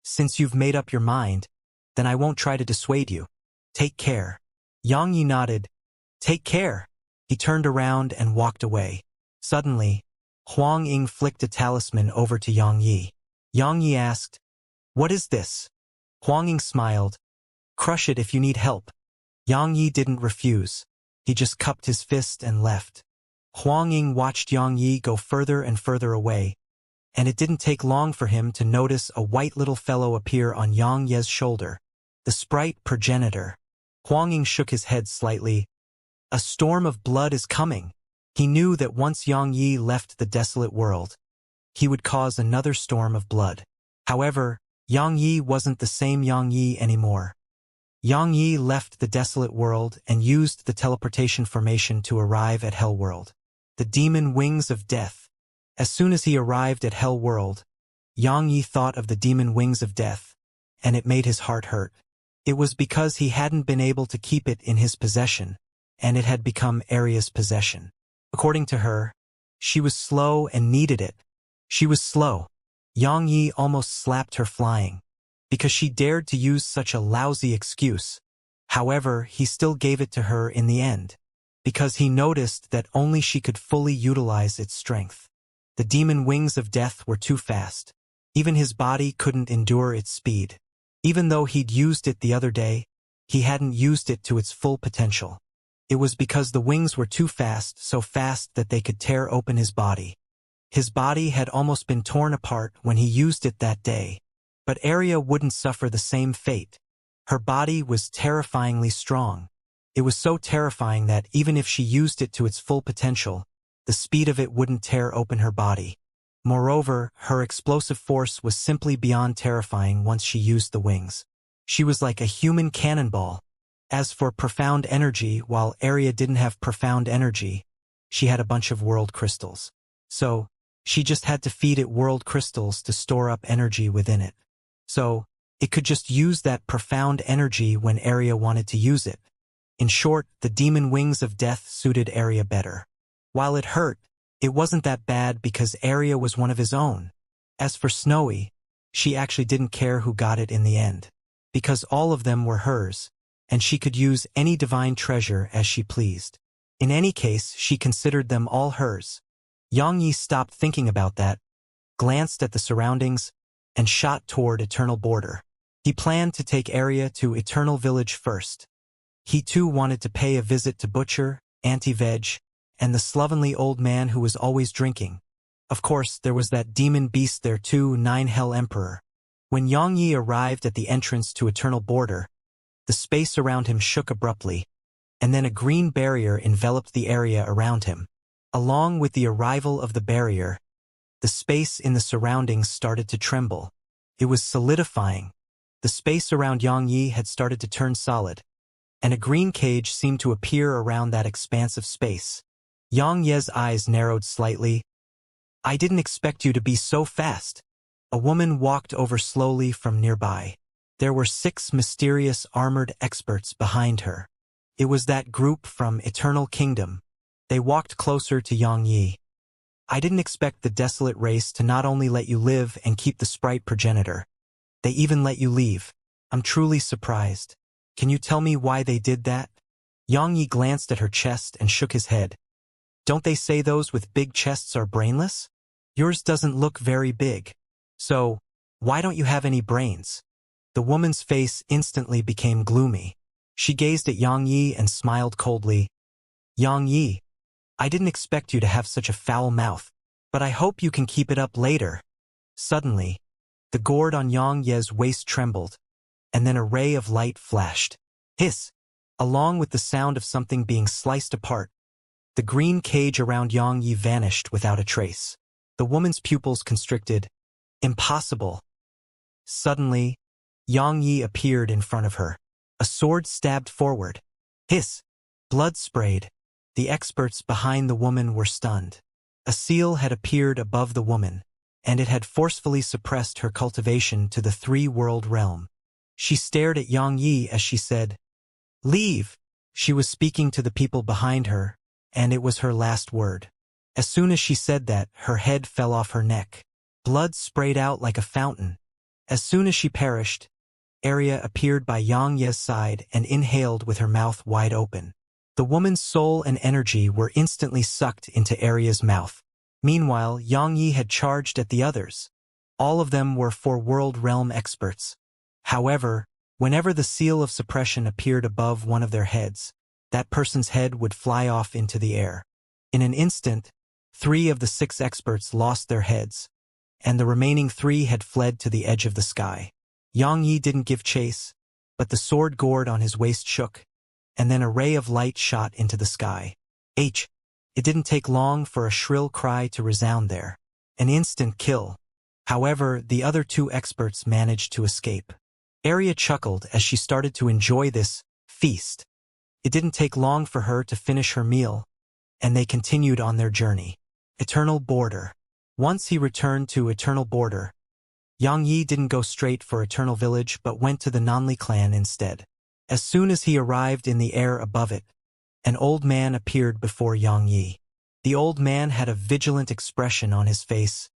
"Since you've made up your mind, then I won't try to dissuade you. Take care." Yang Yi nodded. Take care. He turned around and walked away. Suddenly, Huang Ying flicked a talisman over to Yang Yi. Yang Yi asked, What is this? Huang Ying smiled. Crush it if you need help. Yang Yi didn't refuse. He just cupped his fist and left. Huang Ying watched Yang Yi go further and further away, and it didn't take long for him to notice a white little fellow appear on Yang Ye's shoulder. The sprite progenitor. Huang Ying shook his head slightly. A storm of blood is coming. He knew that once Yang Yi left the desolate world, he would cause another storm of blood. However, Yang Yi wasn't the same Yang Yi anymore. Yang Yi left the desolate world and used the teleportation formation to arrive at Hell World. The demon wings of death. As soon as he arrived at Hell World, Yang Yi thought of the demon wings of death, and it made his heart hurt. It was because he hadn't been able to keep it in his possession, and it had become Arya's possession. According to her, she was slow and needed it. She was slow. Yang Yi almost slapped her flying, because she dared to use such a lousy excuse. However, he still gave it to her in the end, because he noticed that only she could fully utilize its strength. The demon wings of death were too fast. Even his body couldn't endure its speed. Even though he'd used it the other day, he hadn't used it to its full potential. It was because the wings were too fast, so fast that they could tear open his body. His body had almost been torn apart when he used it that day. But Arya wouldn't suffer the same fate. Her body was terrifyingly strong. It was so terrifying that even if she used it to its full potential, the speed of it wouldn't tear open her body. Moreover, her explosive force was simply beyond terrifying once she used the wings. She was like a human cannonball. As for profound energy, while Arya didn't have profound energy, she had a bunch of world crystals. So, she just had to feed it world crystals to store up energy within it. So, it could just use that profound energy when Arya wanted to use it. In short, the demon wings of death suited Arya better. While it hurt, it wasn't that bad because Arya was one of his own. As for Snowy, she actually didn't care who got it in the end, because all of them were hers, and she could use any divine treasure as she pleased. In any case, she considered them all hers. Yang Yi stopped thinking about that, glanced at the surroundings, and shot toward Eternal Border. He planned to take Arya to Eternal Village first. He too wanted to pay a visit to Butcher, Anti-Veg, and the slovenly old man who was always drinking. Of course, there was that demon beast there too, Nine Hell Emperor. When Yang Yi arrived at the entrance to Eternal Border, the space around him shook abruptly, and then a green barrier enveloped the area around him. Along with the arrival of the barrier, the space in the surroundings started to tremble. It was solidifying. The space around Yang Yi had started to turn solid, and a green cage seemed to appear around that expansive space. Yang Ye's eyes narrowed slightly. I didn't expect you to be so fast. A woman walked over slowly from nearby. There were 6 mysterious armored experts behind her. It was that group from Eternal Kingdom. They walked closer to Yang Yi. I didn't expect the desolate race to not only let you live and keep the sprite progenitor. They even let you leave. I'm truly surprised. Can you tell me why they did that? Yang Yi glanced at her chest and shook his head. Don't they say those with big chests are brainless? Yours doesn't look very big. So, why don't you have any brains? The woman's face instantly became gloomy. She gazed at Yang Yi and smiled coldly. Yang Yi, I didn't expect you to have such a foul mouth, but I hope you can keep it up later. Suddenly, the gourd on Yang Ye's waist trembled, and then a ray of light flashed. Hiss! Along with the sound of something being sliced apart, the green cage around Yang Yi vanished without a trace. The woman's pupils constricted. Impossible. Suddenly, Yang Yi appeared in front of her. A sword stabbed forward. Hiss! Blood sprayed. The experts behind the woman were stunned. A seal had appeared above the woman, and it had forcefully suppressed her cultivation to the 3-world realm. She stared at Yang Yi as she said, Leave! She was speaking to the people behind her, and it was her last word. As soon as she said that, her head fell off her neck. Blood sprayed out like a fountain. As soon as she perished, Area appeared by Xianxia's side and inhaled with her mouth wide open. The woman's soul and energy were instantly sucked into Area's mouth. Meanwhile, Xiangyi had charged at the others. All of them were four-world realm experts. However, whenever the seal of suppression appeared above one of their heads, that person's head would fly off into the air. In an instant, 3 of the 6 experts lost their heads, and the remaining 3 had fled to the edge of the sky. Xiangyi didn't give chase, but the sword gourd on his waist shook, and then a ray of light shot into the sky. It didn't take long for a shrill cry to resound there. An instant kill. However, the other 2 experts managed to escape. Arya chuckled as she started to enjoy this feast. It didn't take long for her to finish her meal, and they continued on their journey. Eternal Border. Once he returned to Eternal Border, Yang Yi didn't go straight for Eternal Village but went to the Nanli clan instead. As soon as he arrived in the air above it, an old man appeared before Yang Yi. The old man had a vigilant expression on his face.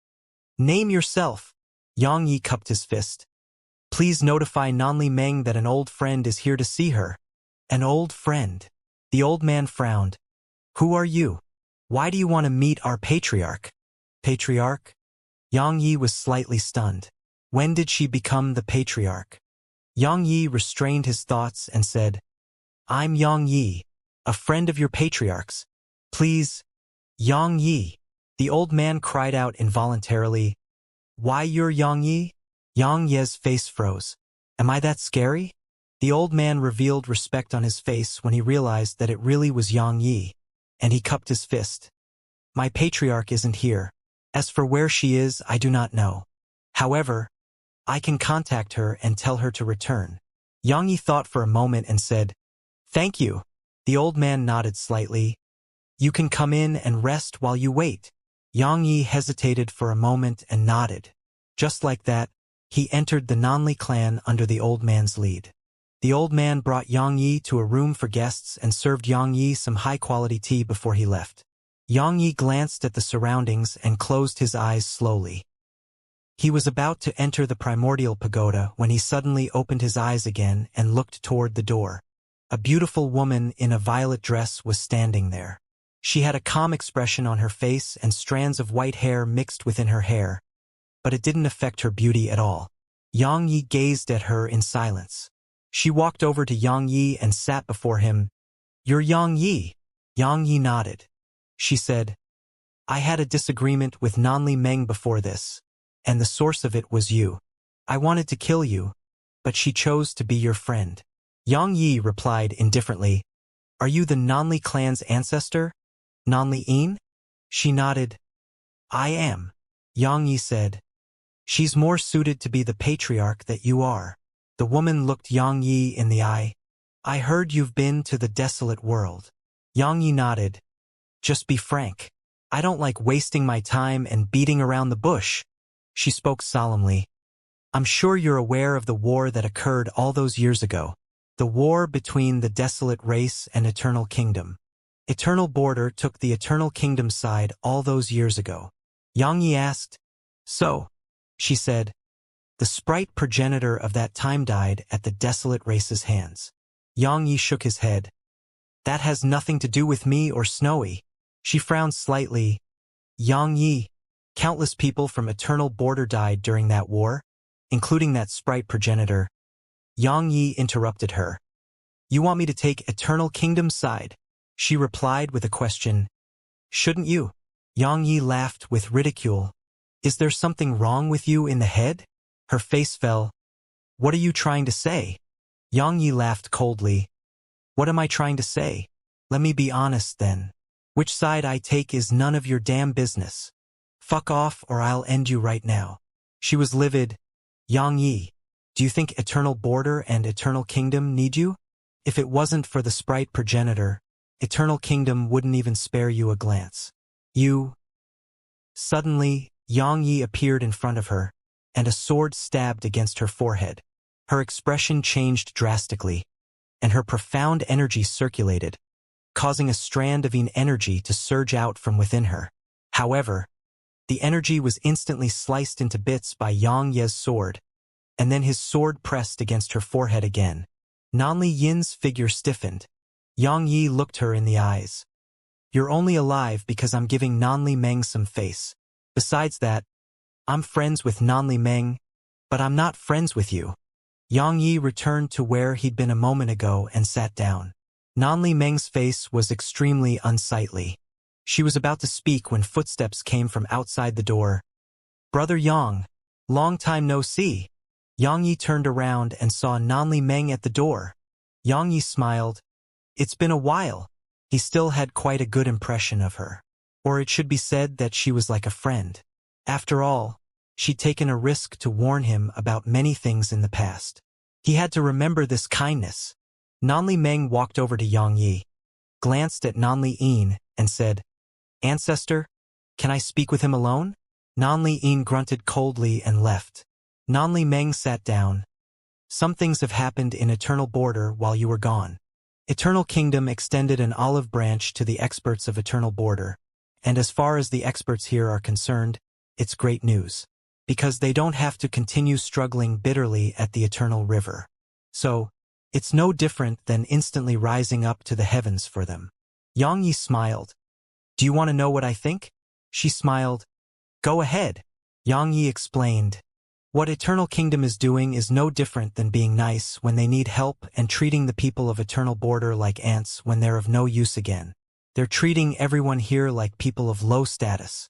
"Name yourself." Yang Yi cupped his fist. "Please notify Nanli Meng that an old friend is here to see her." "An old friend?" The old man frowned. "Who are you? Why do you want to meet our patriarch?" "Patriarch?" Yang Yi was slightly stunned. When did she become the patriarch? Yang Yi restrained his thoughts and said, "I'm Yang Yi, a friend of your patriarch's. Please." "Yang Yi." The old man cried out involuntarily. "Why you're Yang Yi?" Yang Ye's face froze. "Am I that scary?" The old man revealed respect on his face when he realized that it really was Yang Yi, and he cupped his fist. "My patriarch isn't here. As for where she is, I do not know. However, I can contact her and tell her to return." Yang Yi thought for a moment and said, "Thank you." The old man nodded slightly. "You can come in and rest while you wait." Yang Yi hesitated for a moment and nodded. Just like that, he entered the Nanli clan under the old man's lead. The old man brought Yang Yi to a room for guests and served Yang Yi some high-quality tea before he left. Yang Yi glanced at the surroundings and closed his eyes slowly. He was about to enter the primordial pagoda when he suddenly opened his eyes again and looked toward the door. A beautiful woman in a violet dress was standing there. She had a calm expression on her face and strands of white hair mixed within her hair, but it didn't affect her beauty at all. Yang Yi gazed at her in silence. She walked over to Yang Yi and sat before him. "You're Yang Yi." Yang Yi nodded. She said, "I had a disagreement with Nanli Meng before this, and the source of it was you. I wanted to kill you, but she chose to be your friend." Yang Yi replied indifferently, "Are you the Nanli clan's ancestor? Nanli In?" She nodded. "I am." Yang Yi said, "She's more suited to be the patriarch that you are." The woman looked Yang Yi in the eye. "I heard you've been to the desolate world." Yang Yi nodded. "Just be frank. I don't like wasting my time and beating around the bush." She spoke solemnly. "I'm sure you're aware of the war that occurred all those years ago. The war between the desolate race and Eternal Kingdom. Eternal Border took the Eternal Kingdom side all those years ago." Yang Yi asked. "So," she said, "the sprite progenitor of that time died at the desolate race's hands." Yang Yi shook his head. "That has nothing to do with me or Snowy." She frowned slightly. "Yang Yi, countless people from Eternal Border died during that war, including that sprite progenitor." Yang Yi interrupted her. "You want me to take Eternal Kingdom's side?" She replied with a question. "Shouldn't you?" Yang Yi laughed with ridicule. "Is there something wrong with you in the head?" Her face fell. "What are you trying to say?" Yang Yi laughed coldly. "What am I trying to say? Let me be honest then. Which side I take is none of your damn business. Fuck off or I'll end you right now." She was livid. "Yang Yi, do you think Eternal Border and Eternal Kingdom need you? If it wasn't for the sprite progenitor, Eternal Kingdom wouldn't even spare you a glance. You..." Suddenly, Yang Yi appeared in front of her, and a sword stabbed against her forehead. Her expression changed drastically, and her profound energy circulated, causing a strand of energy to surge out from within her. However, the energy was instantly sliced into bits by Yang Ye's sword, and then his sword pressed against her forehead again. Nanli Yin's figure stiffened. Yang Yi looked her in the eyes. You're only alive because I'm giving Nanli Meng some face. Besides that, I'm friends with Nanli Meng, but I'm not friends with you. Yang Yi returned to where he'd been a moment ago and sat down. Nanli Meng's face was extremely unsightly. She was about to speak when footsteps came from outside the door. Brother Yang, long time no see. Yang Yi turned around and saw Nanli Meng at the door. Yang Yi smiled. It's been a while. He still had quite a good impression of her. Or it should be said that she was like a friend. After all, she'd taken a risk to warn him about many things in the past. He had to remember this kindness. Nanli Meng walked over to Yang Yi, glanced at Nanli Yin, and said, Ancestor, can I speak with him alone? Nanli Yin grunted coldly and left. Nanli Meng sat down. Some things have happened in Eternal Border while you were gone. Eternal Kingdom extended an olive branch to the experts of Eternal Border, and as far as the experts here are concerned, it's great news. Because they don't have to continue struggling bitterly at the Eternal River. So, it's no different than instantly rising up to the heavens for them. Yang Yi smiled. Do you want to know what I think? She smiled. Go ahead. Yang Yi explained. What Eternal Kingdom is doing is no different than being nice when they need help and treating the people of Eternal Border like ants when they're of no use again. They're treating everyone here like people of low status.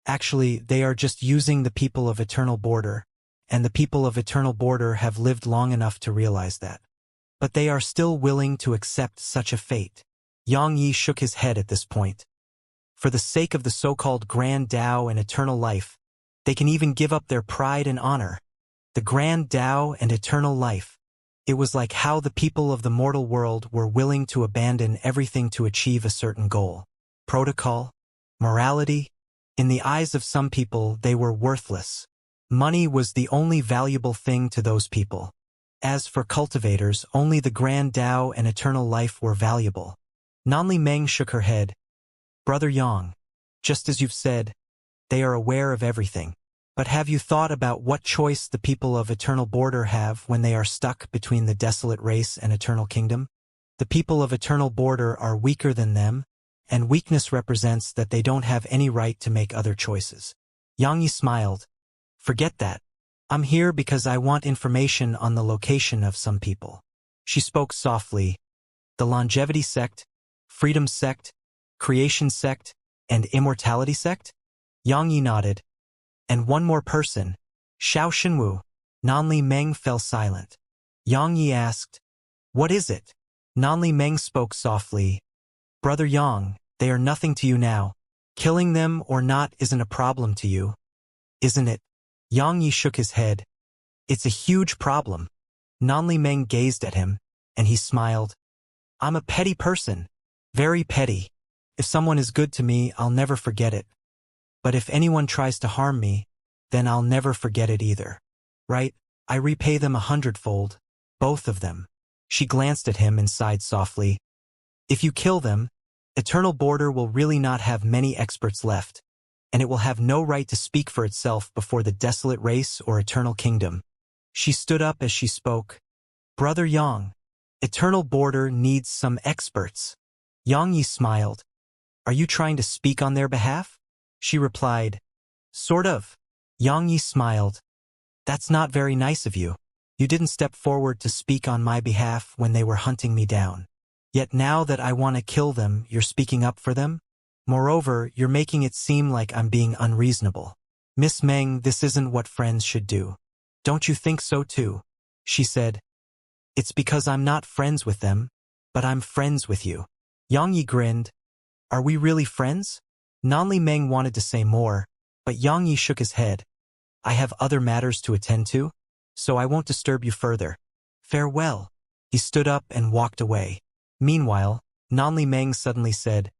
Actually, they are just using the people of Eternal Border, and the people of Eternal Border have lived long enough to realize that. But they are still willing to accept such a fate. Yang Yi shook his head at this point. For the sake of the so-called Grand Tao and eternal life, they can even give up their pride and honor. The Grand Tao and eternal life. It was like how the people of the mortal world were willing to abandon everything to achieve a certain goal. Protocol, morality. In the eyes of some people, they were worthless. Money was the only valuable thing to those people. As for cultivators, only the Grand Tao and eternal life were valuable. Nanli Meng shook her head. Brother Yang, just as you've said, they are aware of everything. But have you thought about what choice the people of Eternal Border have when they are stuck between the desolate race and Eternal Kingdom? The people of Eternal Border are weaker than them, and weakness represents that they don't have any right to make other choices. Yang Yi smiled. Forget that. I'm here because I want information on the location of some people. She spoke softly. The Longevity Sect, Freedom Sect, Creation Sect, and Immortality Sect? Yang Yi nodded. And one more person, Xiao Xinwu. Nanli Meng fell silent. Yang Yi asked, What is it? Nanli Meng spoke softly. Brother Yang, they are nothing to you now. Killing them or not isn't a problem to you, isn't it? Yang Yi shook his head. It's a huge problem. Nanli Meng gazed at him, and he smiled. I'm a petty person. Very petty. If someone is good to me, I'll never forget it. But if anyone tries to harm me, then I'll never forget it either. Right? I repay them 100-fold. Both of them. She glanced at him and sighed softly. If you kill them, Eternal Border will really not have many experts left, and it will have no right to speak for itself before the desolate race or Eternal Kingdom. She stood up as she spoke. Brother Yang, Eternal Border needs some experts. Yang Yi smiled. Are you trying to speak on their behalf? She replied, Sort of. Yang Yi smiled. That's not very nice of you. You didn't step forward to speak on my behalf when they were hunting me down. Yet now that I want to kill them, you're speaking up for them? Moreover, you're making it seem like I'm being unreasonable. Miss Meng, this isn't what friends should do. Don't you think so too? She said. It's because I'm not friends with them, but I'm friends with you. Yang Yi grinned. Are we really friends? Nanli Meng wanted to say more, but Yang Yi shook his head. I have other matters to attend to, so I won't disturb you further. Farewell. He stood up and walked away. Meanwhile, Nanli Meng suddenly said,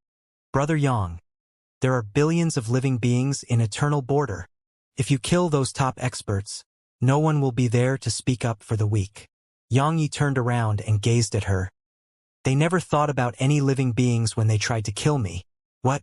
Brother Yang, there are billions of living beings in Eternal Border. If you kill those top experts, no one will be there to speak up for the weak. Yang Yi turned around and gazed at her. They never thought about any living beings when they tried to kill me. What?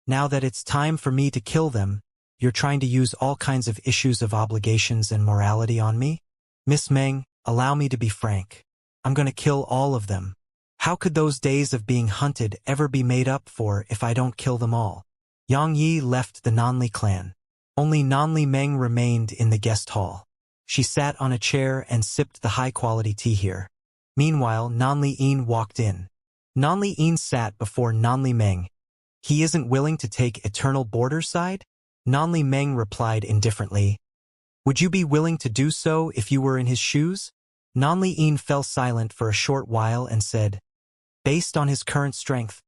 Now that it's time for me to kill them, you're trying to use all kinds of issues of obligations and morality on me? Miss Meng, allow me to be frank. I'm gonna kill all of them. How could those days of being hunted ever be made up for if I don't kill them all? Yang Yi left the Nanli clan. Only Nanli Meng remained in the guest hall. She sat on a chair and sipped the high-quality tea here. Meanwhile, Nanli Yin walked in. Nanli Yin sat before Nanli Meng. He isn't willing to take eternal border side? Nanli Meng replied indifferently. Would you be willing to do so if you were in his shoes? Nanli Yin fell silent for a short while and said, based on his current strength,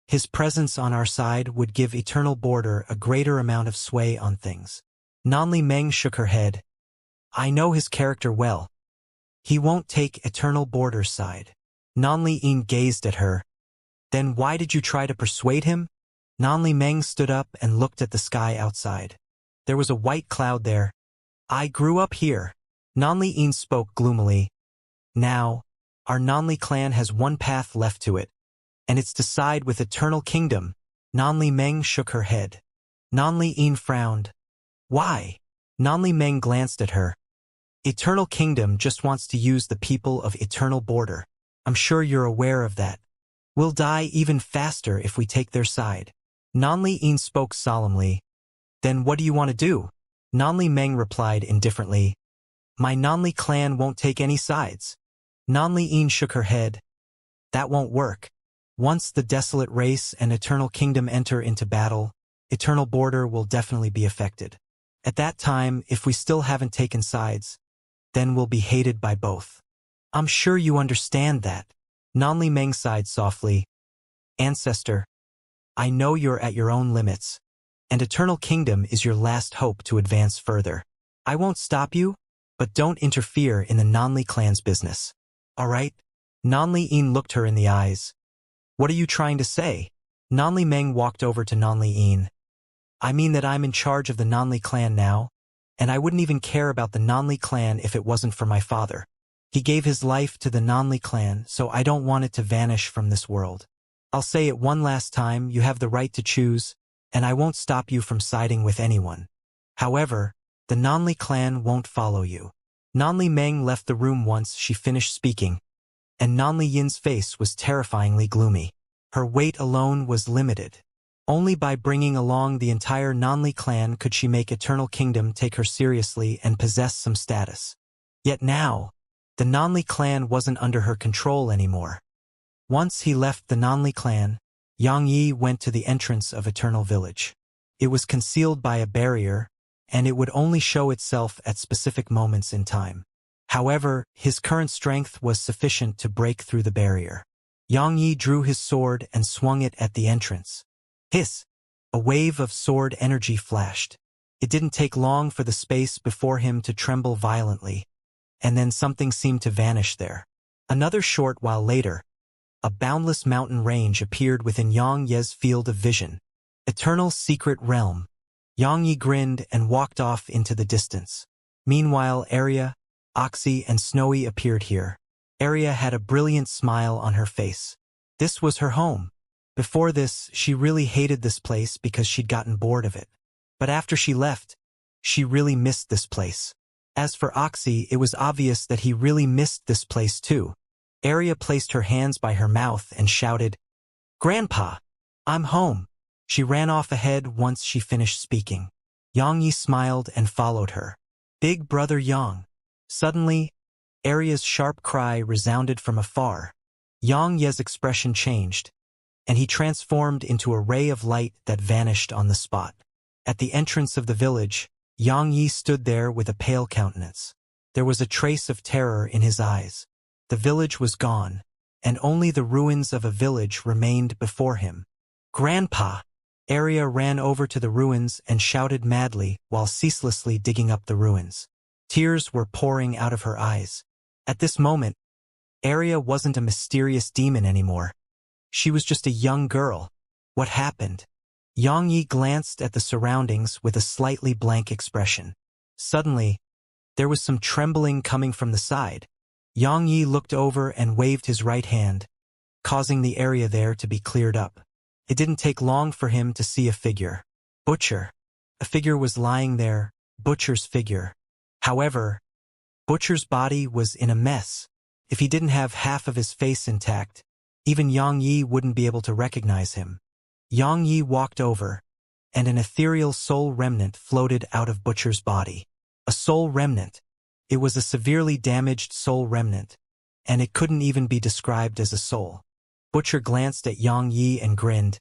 his presence on our side would give eternal border a greater amount of sway on things. Nanli Meng shook her head. I know his character well. He won't take eternal border's side. Nanli Yin gazed at her. Then why did you try to persuade him? Nanli Meng stood up and looked at the sky outside. There was a white cloud there. I grew up here. Nanli Yin spoke gloomily. Now, our Nanli clan has one path left to it, and it's to side with Eternal Kingdom. Nanli Meng shook her head. Nanli Yin frowned. Why? Nanli Meng glanced at her. Eternal Kingdom just wants to use the people of Eternal Border. I'm sure you're aware of that. We'll die even faster if we take their side. Nanli Yin spoke solemnly. Then what do you want to do? Nanli Meng replied indifferently. My Nanli clan won't take any sides. Nanli Yin shook her head. That won't work. Once the Desolate Race and Eternal Kingdom enter into battle, Eternal Border will definitely be affected. At that time, if we still haven't taken sides, then we'll be hated by both. I'm sure you understand that. Nanli Meng sighed softly. Ancestor, I know you're at your own limits, and Eternal Kingdom is your last hope to advance further. I won't stop you, but don't interfere in the Nanli clan's business. All right? Nanli Yin looked her in the eyes. What are you trying to say? Nanli Meng walked over to Nanli Yin. I mean that I'm in charge of the Nanli clan now, and I wouldn't even care about the Nanli clan if it wasn't for my father. He gave his life to the Nanli clan, so I don't want it to vanish from this world. I'll say it one last time, you have the right to choose, and I won't stop you from siding with anyone. However, the Nanli clan won't follow you. Nanli Meng left the room once she finished speaking, and Nanli Yin's face was terrifyingly gloomy. Her weight alone was limited. Only by bringing along the entire Nanli clan could she make Eternal Kingdom take her seriously and possess some status. Yet now, the Nanli clan wasn't under her control anymore. Once he left the Nanli clan, Yang Yi went to the entrance of Eternal Village. It was concealed by a barrier, and it would only show itself at specific moments in time. However, his current strength was sufficient to break through the barrier. Yang Yi drew his sword and swung it at the entrance. Hiss! A wave of sword energy flashed. It didn't take long for the space before him to tremble violently, and then something seemed to vanish there. Another short while later, a boundless mountain range appeared within Yang Ye's field of vision. Eternal Secret Realm. Yang Yi grinned and walked off into the distance. Meanwhile, Arya, Oxy, and Snowy appeared here. Arya had a brilliant smile on her face. This was her home. Before this, she really hated this place because she'd gotten bored of it. But after she left, she really missed this place. As for Oxy, it was obvious that he really missed this place too. Arya placed her hands by her mouth and shouted, Grandpa, I'm home. She ran off ahead once she finished speaking. Yang Yi smiled and followed her. Big brother Yang. Suddenly, Arya's sharp cry resounded from afar. Yang Ye's expression changed, and he transformed into a ray of light that vanished on the spot. At the entrance of the village, Yang Yi stood there with a pale countenance. There was a trace of terror in his eyes. The village was gone, and only the ruins of a village remained before him. Grandpa! Arya ran over to the ruins and shouted madly while ceaselessly digging up the ruins. Tears were pouring out of her eyes. At this moment, Arya wasn't a mysterious demon anymore. She was just a young girl. What happened? Yang Yi glanced at the surroundings with a slightly blank expression. Suddenly, there was some trembling coming from the side. Yang Yi looked over and waved his right hand, causing the area there to be cleared up. It didn't take long for him to see a figure. Butcher. A figure was lying there, Butcher's figure. However, Butcher's body was in a mess. If he didn't have half of his face intact, even Yang Yi wouldn't be able to recognize him. Yang Yi walked over, and an ethereal soul remnant floated out of Butcher's body. A soul remnant. It was a severely damaged soul remnant, and it couldn't even be described as a soul. Butcher glanced at Yang Yi and grinned.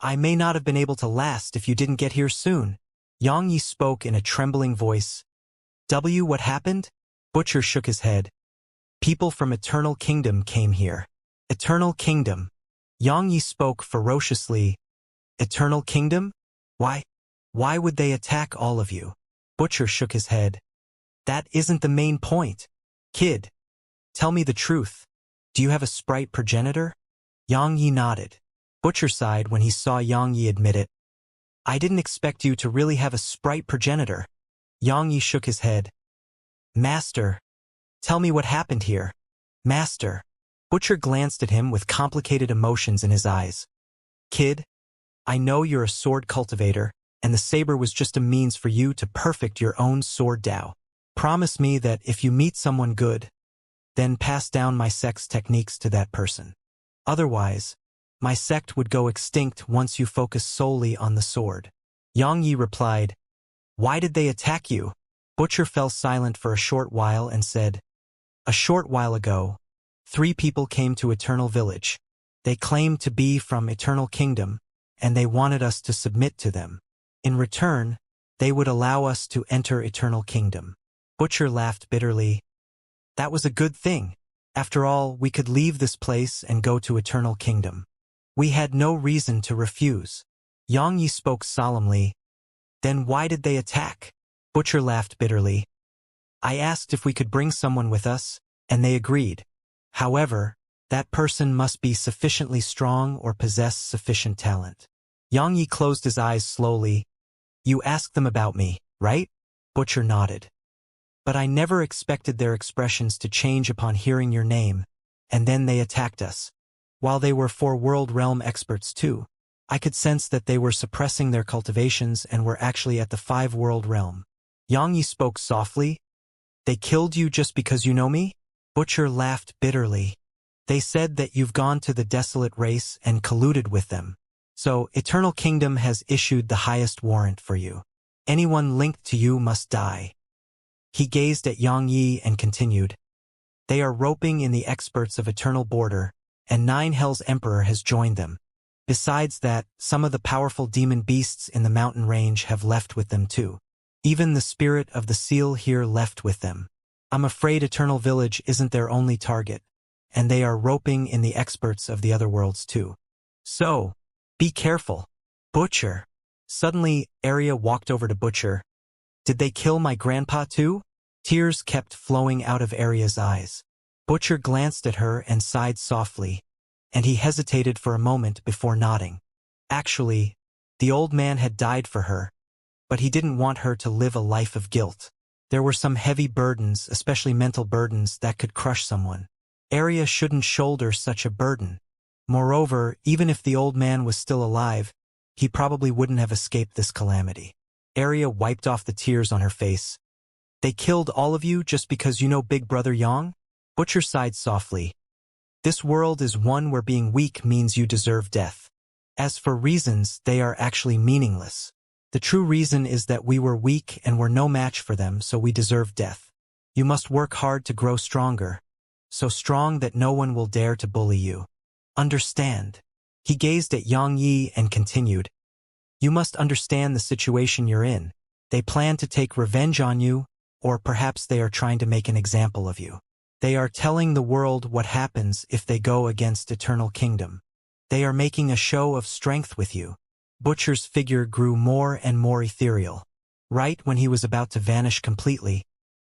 I may not have been able to last if you didn't get here soon. Yang Yi spoke in a trembling voice. What happened? Butcher shook his head. People from Eternal Kingdom came here. Eternal Kingdom. Yang Yi spoke ferociously. Eternal Kingdom? Why? Why would they attack all of you? Butcher shook his head. That isn't the main point. Kid, tell me the truth. Do you have a sprite progenitor? Yang Yi nodded. Butcher sighed when he saw Yang Yi admit it. I didn't expect you to really have a sprite progenitor. Yang Yi shook his head. Master, tell me what happened here. Master. Butcher glanced at him with complicated emotions in his eyes. Kid, I know you're a sword cultivator, and the saber was just a means for you to perfect your own sword Dao. Promise me that if you meet someone good, then pass down my sect's techniques to that person. Otherwise, my sect would go extinct once you focus solely on the sword. Yang Yi replied, Why did they attack you? Butcher fell silent for a short while and said, A short while ago, 3 people came to Eternal Village. They claimed to be from Eternal Kingdom, and they wanted us to submit to them. In return, they would allow us to enter Eternal Kingdom. Butcher laughed bitterly. That was a good thing. After all, we could leave this place and go to Eternal Kingdom. We had no reason to refuse. Yang Yi spoke solemnly. Then why did they attack? Butcher laughed bitterly. I asked if we could bring someone with us, and they agreed. However, that person must be sufficiently strong or possess sufficient talent. Yang Yi closed his eyes slowly. You asked them about me, right? Butcher nodded. But I never expected their expressions to change upon hearing your name, and then they attacked us. While they were 4-world realm experts too, I could sense that they were suppressing their cultivations and were actually at the 5-world realm. Yang Yi spoke softly. They killed you just because you know me? Butcher laughed bitterly. They said that you've gone to the desolate race and colluded with them. So, Eternal Kingdom has issued the highest warrant for you. Anyone linked to you must die. He gazed at Yang Yi and continued. They are roping in the experts of Eternal Border, and 9 Hell's Emperor has joined them. Besides that, some of the powerful demon beasts in the mountain range have left with them too. Even the spirit of the seal here left with them. I'm afraid Eternal Village isn't their only target, and they are roping in the experts of the other worlds too. So, be careful. Butcher. Suddenly, Arya walked over to Butcher. Did they kill my grandpa too? Tears kept flowing out of Arya's eyes. Butcher glanced at her and sighed softly, and he hesitated for a moment before nodding. Actually, the old man had died for her, but he didn't want her to live a life of guilt. There were some heavy burdens, especially mental burdens, that could crush someone. Arya shouldn't shoulder such a burden. Moreover, even if the old man was still alive, he probably wouldn't have escaped this calamity. Arya wiped off the tears on her face. They killed all of you just because you know Big Brother Yang? Butcher sighed softly. This world is one where being weak means you deserve death. As for reasons, they are actually meaningless. The true reason is that we were weak and were no match for them, so we deserve death. You must work hard to grow stronger, so strong that no one will dare to bully you. Understand. He gazed at Yang Yi and continued. You must understand the situation you're in. They plan to take revenge on you, or perhaps they are trying to make an example of you. They are telling the world what happens if they go against Eternal Kingdom. They are making a show of strength with you. Butcher's figure grew more and more ethereal. Right when he was about to vanish completely,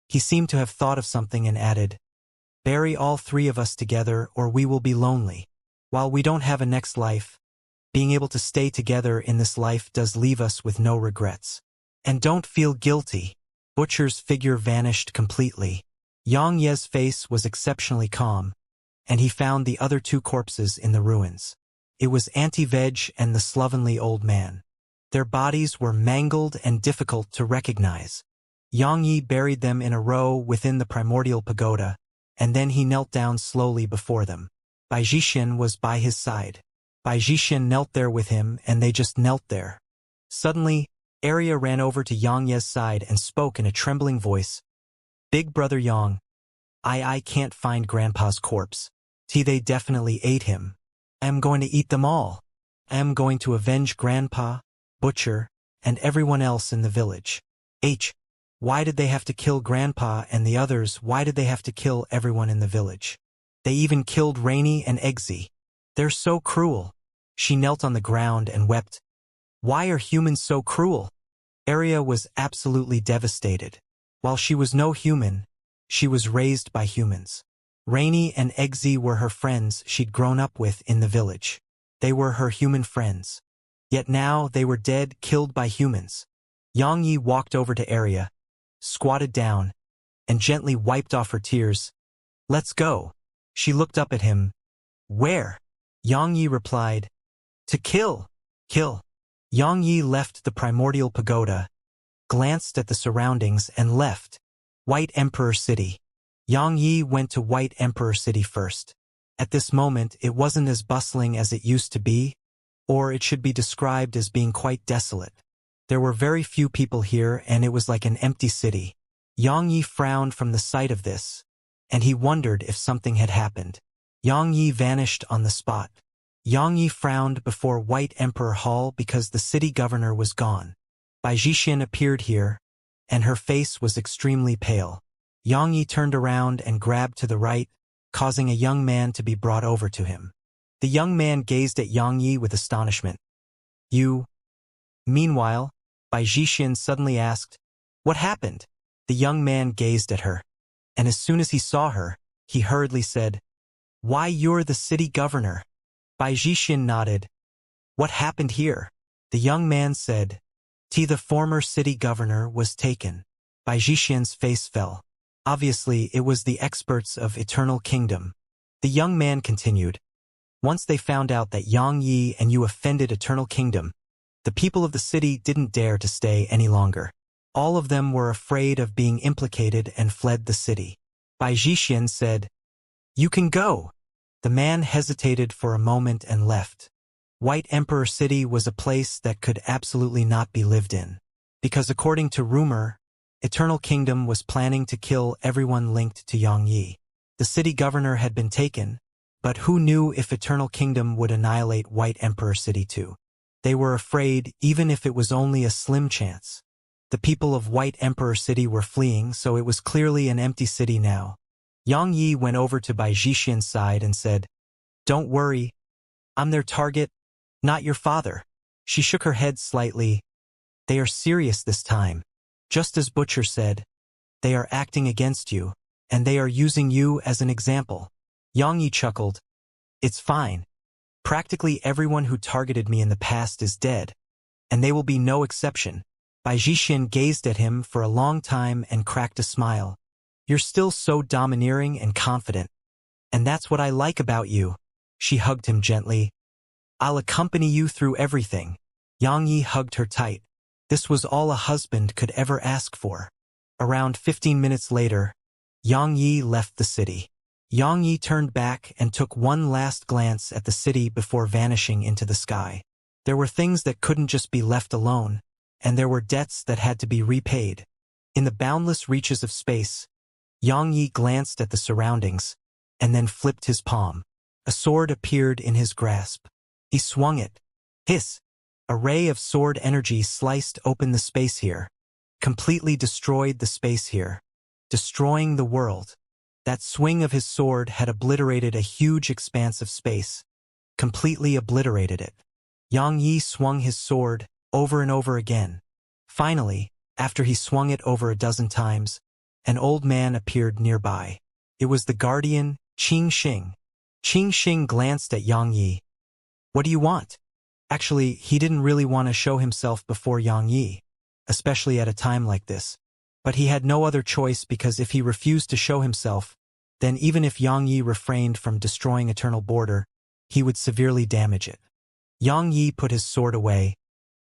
he seemed to have thought of something and added, Bury all 3 of us together or we will be lonely. While we don't have a next life, being able to stay together in this life does leave us with no regrets. And don't feel guilty. Butcher's figure vanished completely. Yang Ye's face was exceptionally calm, and he found the other 2 corpses in the ruins. It was Anti-Veg and the slovenly old man. Their bodies were mangled and difficult to recognize. Yang Yi buried them in a row within the primordial pagoda, and then he knelt down slowly before them. Bai Zhixin was by his side. Bai Zhixin knelt there with him, and they just knelt there. Suddenly, Arya ran over to Yang Ye's side and spoke in a trembling voice. Big brother Yang, I can't find Grandpa's corpse. They definitely ate him. I am going to eat them all. I am going to avenge Grandpa, Butcher, and everyone else in the village. Why did they have to kill Grandpa and the others? Why did they have to kill everyone in the village? They even killed Rainy and Eggsy. They're so cruel. She knelt on the ground and wept. Why are humans so cruel? Arya was absolutely devastated. While she was no human, she was raised by humans. Rainy and Eggsy were her friends she'd grown up with in the village. They were her human friends. Yet now they were dead, killed by humans. Yang Yi walked over to Arya, squatted down, and gently wiped off her tears. Let's go. She looked up at him. Where? Yang Yi replied, to kill. Kill. Yang Yi left the primordial pagoda, glanced at the surroundings and left. White Emperor City. Yang Yi went to White Emperor City first. At this moment it wasn't as bustling as it used to be, or it should be described as being quite desolate. There were very few people here and it was like an empty city. Yang Yi frowned from the sight of this, and he wondered if something had happened. Yang Yi vanished on the spot. Yang Yi frowned before White Emperor Hall because the city governor was gone. Bai Zhixin appeared here, and her face was extremely pale. Yang Yi turned around and grabbed to the right, causing a young man to be brought over to him. The young man gazed at Yang Yi with astonishment. You? Meanwhile, Bai Zhixin suddenly asked, what happened? The young man gazed at her, and as soon as he saw her, he hurriedly said, why, you're the city governor. Bai Zhixin nodded. What happened here? The young man said, the former city governor was taken. Bai Zhixin's face fell. Obviously, it was the experts of Eternal Kingdom. The young man continued. Once they found out that Yang Yi and you offended Eternal Kingdom, the people of the city didn't dare to stay any longer. All of them were afraid of being implicated and fled the city. Bai Zhixin said, you can go. The man hesitated for a moment and left. White Emperor City was a place that could absolutely not be lived in. Because according to rumor, Eternal Kingdom was planning to kill everyone linked to Yang Yi. The city governor had been taken, but who knew if Eternal Kingdom would annihilate White Emperor City too? They were afraid, even if it was only a slim chance. The people of White Emperor City were fleeing, so it was clearly an empty city now. Yang Yi went over to Bai Zhixin's side and said, don't worry, I'm their target, not your father. She shook her head slightly. They are serious this time. Just as Butcher said, they are acting against you, and they are using you as an example. Yang Yi chuckled. It's fine. Practically everyone who targeted me in the past is dead, and they will be no exception. Bai Zhixin gazed at him for a long time and cracked a smile. You're still so domineering and confident. And that's what I like about you. She hugged him gently. I'll accompany you through everything. Yang Yi hugged her tight. This was all a husband could ever ask for. Around 15 minutes later, Yang Yi left the city. Yang Yi turned back and took one last glance at the city before vanishing into the sky. There were things that couldn't just be left alone, and there were debts that had to be repaid. In the boundless reaches of space, Yang Yi glanced at the surroundings, and then flipped his palm. A sword appeared in his grasp. He swung it. Hiss! A ray of sword energy sliced open the space here, completely destroyed the space here, destroying the world. That swing of his sword had obliterated a huge expanse of space, completely obliterated it. Yang Yi swung his sword over and over again. Finally, after he swung it over a dozen times, an old man appeared nearby. It was the guardian, Qing Xing. Qing Xing glanced at Yang Yi. What do you want? Actually, he didn't really want to show himself before Yang Yi, especially at a time like this. But he had no other choice because if he refused to show himself, then even if Yang Yi refrained from destroying Eternal Border, he would severely damage it. Yang Yi put his sword away.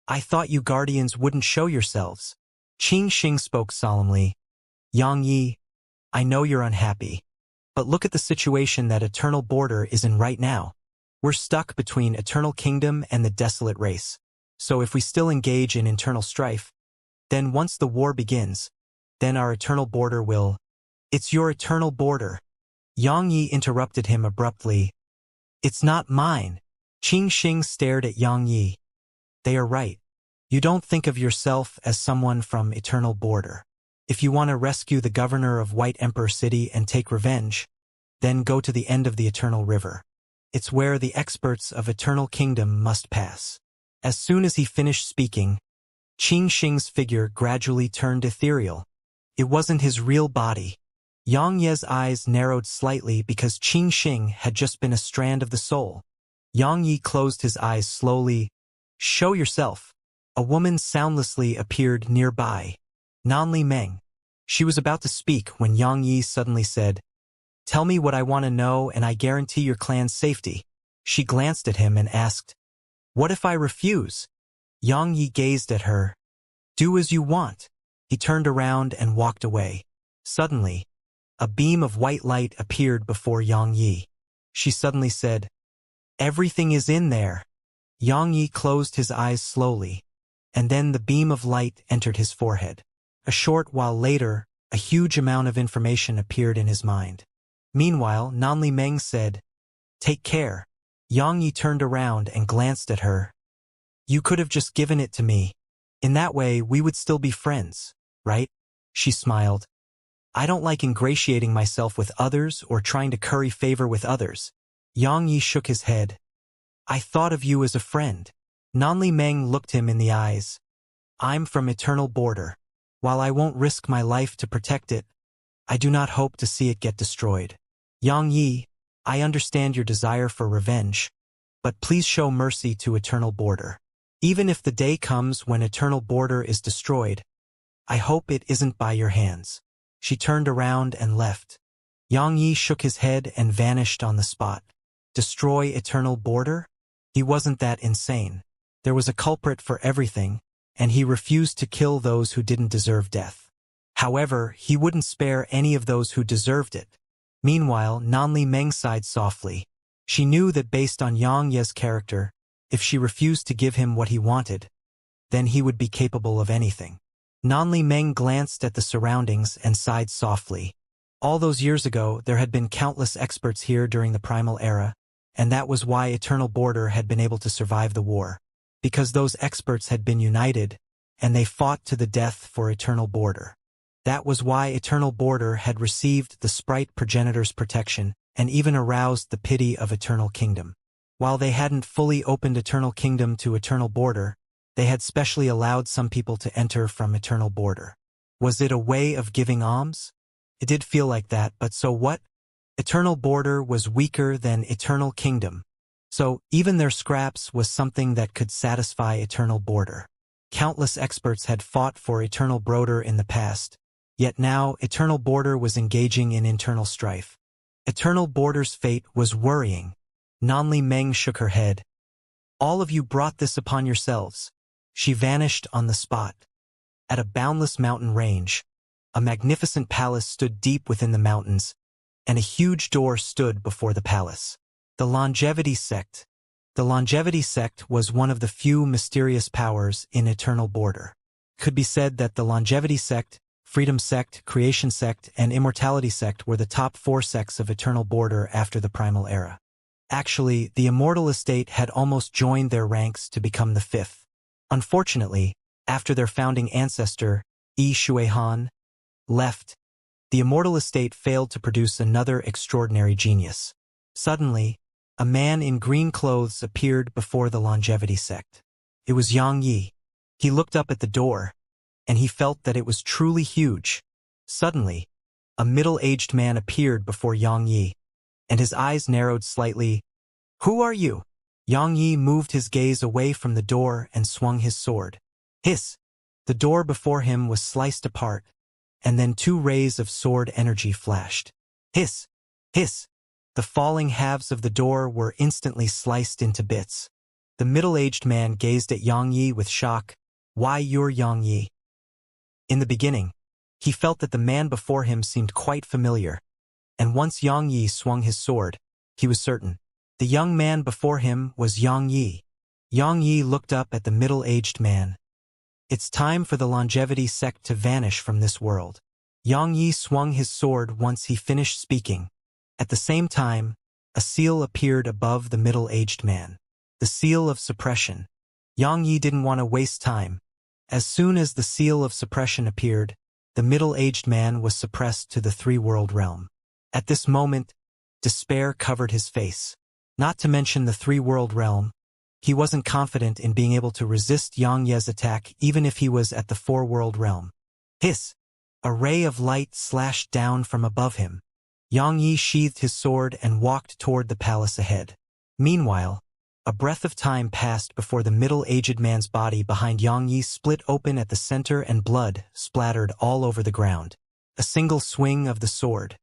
I thought you guardians wouldn't show yourselves. Xianxia spoke solemnly. Yang Yi, I know you're unhappy. But look at the situation that Eternal Border is in right now. We're stuck between Eternal Kingdom and the Desolate Race. So if we still engage in internal strife, then once the war begins, then our Eternal Border will... It's your Eternal Border. Yang Yi interrupted him abruptly. It's not mine. Xianxia stared at Yang Yi. They are right. You don't think of yourself as someone from Eternal Border. If you want to rescue the governor of White Emperor City and take revenge, then go to the end of the Eternal River. It's where the experts of Eternal Kingdom must pass. As soon as he finished speaking, Xianxia's figure gradually turned ethereal. It wasn't his real body. Yang Ye's eyes narrowed slightly because Xianxia had just been a strand of the soul. Yang Yi closed his eyes slowly. Show yourself. A woman soundlessly appeared nearby. Nanli Meng. She was about to speak when Yang Yi suddenly said, Tell me what I want to know and I guarantee your clan's safety. She glanced at him and asked, What if I refuse? Yang Yi gazed at her. Do as you want. He turned around and walked away. Suddenly, a beam of white light appeared before Yang Yi. She suddenly said, Everything is in there. Yang Yi closed his eyes slowly, and then the beam of light entered his forehead. A short while later, a huge amount of information appeared in his mind. Meanwhile, Nanli Meng said, Take care. Yang Yi turned around and glanced at her. You could have just given it to me. In that way, we would still be friends, right? She smiled. I don't like ingratiating myself with others or trying to curry favor with others. Yang Yi shook his head. I thought of you as a friend. Nanli Meng looked him in the eyes. I'm from Eternal Border. While I won't risk my life to protect it, I do not hope to see it get destroyed. Yang Yi, I understand your desire for revenge, but please show mercy to Eternal Border. Even if the day comes when Eternal Border is destroyed, I hope it isn't by your hands. She turned around and left. Yang Yi shook his head and vanished on the spot. Destroy Eternal Border? He wasn't that insane. There was a culprit for everything, and he refused to kill those who didn't deserve death. However, he wouldn't spare any of those who deserved it. Meanwhile, Nanli Meng sighed softly. She knew that based on Yang Ye's character, if she refused to give him what he wanted, then he would be capable of anything. Nanli Meng glanced at the surroundings and sighed softly. All those years ago, there had been countless experts here during the Primal Era, and that was why Eternal Border had been able to survive the war. Because those experts had been united, and they fought to the death for Eternal Border. That was why Eternal Border had received the Sprite Progenitor's protection and even aroused the pity of Eternal Kingdom. While they hadn't fully opened Eternal Kingdom to Eternal Border, they had specially allowed some people to enter from Eternal Border. Was it a way of giving alms? It did feel like that, but so what? Eternal Border was weaker than Eternal Kingdom. So, even their scraps was something that could satisfy Eternal Border. Countless experts had fought for Eternal Border in the past, yet now Eternal Border was engaging in internal strife. Eternal Border's fate was worrying. Nanli Meng shook her head. All of you brought this upon yourselves. She vanished on the spot. At a boundless mountain range, a magnificent palace stood deep within the mountains, and a huge door stood before the palace. The Longevity Sect. The Longevity Sect was one of the few mysterious powers in Eternal Border. It could be said that the Longevity Sect, Freedom Sect, Creation Sect, and Immortality Sect were the top 4 sects of Eternal Border after the Primal Era. Actually, the Immortal Estate had almost joined their ranks to become the 5th. Unfortunately, after their founding ancestor, Yi Shuihan, left, the Immortal Estate failed to produce another extraordinary genius. Suddenly, a man in green clothes appeared before the Longevity Sect. It was Yang Yi. He looked up at the door, and he felt that it was truly huge. Suddenly, a middle-aged man appeared before Yang Yi, and his eyes narrowed slightly. Who are you? Yang Yi moved his gaze away from the door and swung his sword. Hiss! The door before him was sliced apart, and then 2 rays of sword energy flashed. Hiss! Hiss! The falling halves of the door were instantly sliced into bits. The middle-aged man gazed at Yang Yi with shock. Why, you're Yang Yi? In the beginning, he felt that the man before him seemed quite familiar, and once Yang Yi swung his sword, he was certain. The young man before him was Yang Yi. Yang Yi looked up at the middle-aged man. It's time for the longevity sect to vanish from this world. Yang Yi swung his sword once he finished speaking. At the same time, a seal appeared above the middle-aged man. The seal of suppression. Yang Yi didn't want to waste time. As soon as the seal of suppression appeared, the middle-aged man was suppressed to the three-world realm. At this moment, despair covered his face. Not to mention the three-world realm, he wasn't confident in being able to resist Yang Ye's attack even if he was at the four-world realm. Hiss! A ray of light slashed down from above him. Yang Yi sheathed his sword and walked toward the palace ahead. Meanwhile, a breath of time passed before the middle-aged man's body behind Yang Yi split open at the center and blood splattered all over the ground. A single swing of the sword.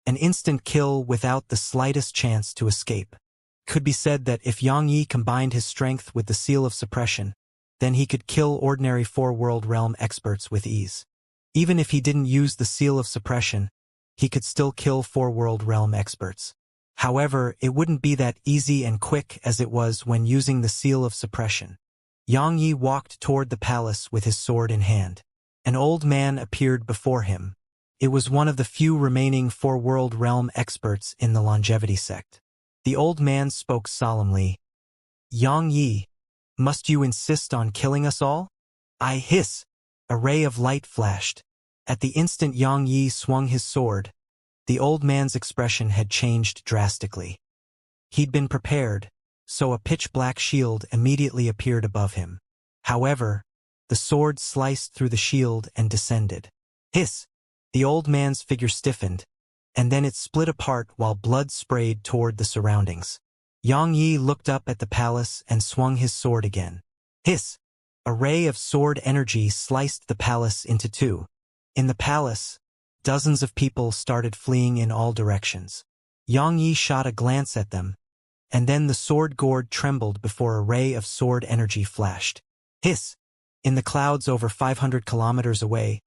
An instant kill without the slightest chance to escape. Could be said that if Yang Yi combined his strength with the seal of suppression, then he could kill ordinary four-world realm experts with ease. Even if he didn't use the seal of suppression, he could still kill four-world realm experts. However, it wouldn't be that easy and quick as it was when using the seal of suppression. Yang Yi walked toward the palace with his sword in hand. An old man appeared before him. It was one of the few remaining four-world realm experts in the longevity sect. The old man spoke solemnly. Yang Yi, must you insist on killing us all? I hiss. A ray of light flashed. At the instant Yang Yi swung his sword, the old man's expression had changed drastically. He'd been prepared, so a pitch-black shield immediately appeared above him. However, the sword sliced through the shield and descended. Hiss! The old man's figure stiffened, and then it split apart while blood sprayed toward the surroundings. Yang Yi looked up at the palace and swung his sword again. Hiss! A ray of sword energy sliced the palace into two. In the palace, dozens of people started fleeing in all directions. Yang Yi shot a glance at them, and then the sword gourd trembled before a ray of sword energy flashed. Hiss! In the clouds over 500 kilometers away,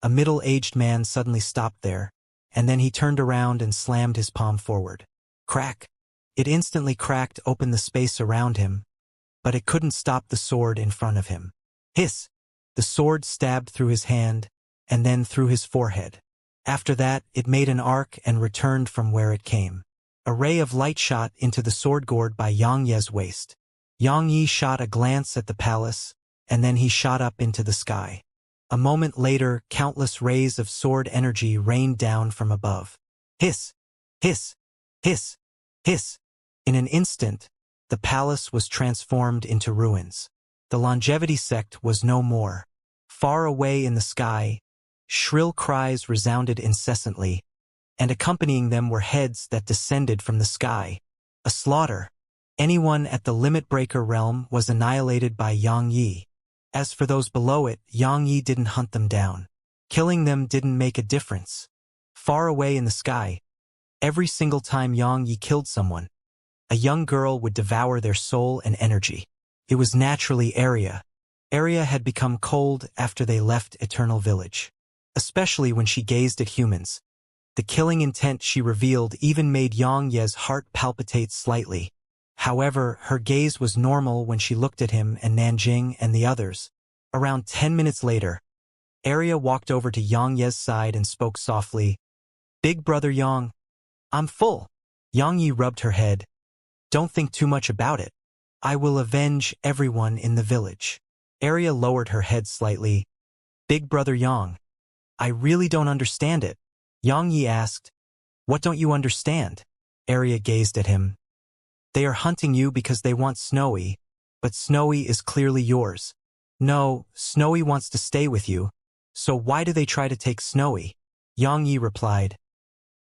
a middle-aged man suddenly stopped there, and then he turned around and slammed his palm forward. Crack! It instantly cracked open the space around him, but it couldn't stop the sword in front of him. Hiss! The sword stabbed through his hand, and then through his forehead. After that, it made an arc and returned from where it came. A ray of light shot into the sword gourd by Yang Ye's waist. Yang Yi shot a glance at the palace, and then he shot up into the sky. A moment later, countless rays of sword energy rained down from above. Hiss! Hiss! Hiss! Hiss! In an instant, the palace was transformed into ruins. The longevity sect was no more. Far away in the sky, shrill cries resounded incessantly, and accompanying them were heads that descended from the sky. A slaughter. Anyone at the Limit Breaker realm was annihilated by Yang Yi. As for those below it, Yang Yi didn't hunt them down. Killing them didn't make a difference. Far away in the sky, every single time Yang Yi killed someone, a young girl would devour their soul and energy. It was naturally Area. Area had become cold after they left Eternal Village. Especially when she gazed at humans. The killing intent she revealed even made Yang Ye's heart palpitate slightly. However, her gaze was normal when she looked at him and Nanjing and the others. Around 10 minutes later, Area walked over to Yang Ye's side and spoke softly. Big brother Yang, I'm full. Yang Yi rubbed her head. Don't think too much about it. I will avenge everyone in the village. Area lowered her head slightly. Big brother Yang, I really don't understand it. Yang Yi asked. What don't you understand? Area gazed at him. They are hunting you because they want Snowy, but Snowy is clearly yours. No, Snowy wants to stay with you, so why do they try to take Snowy? Yang Yi replied.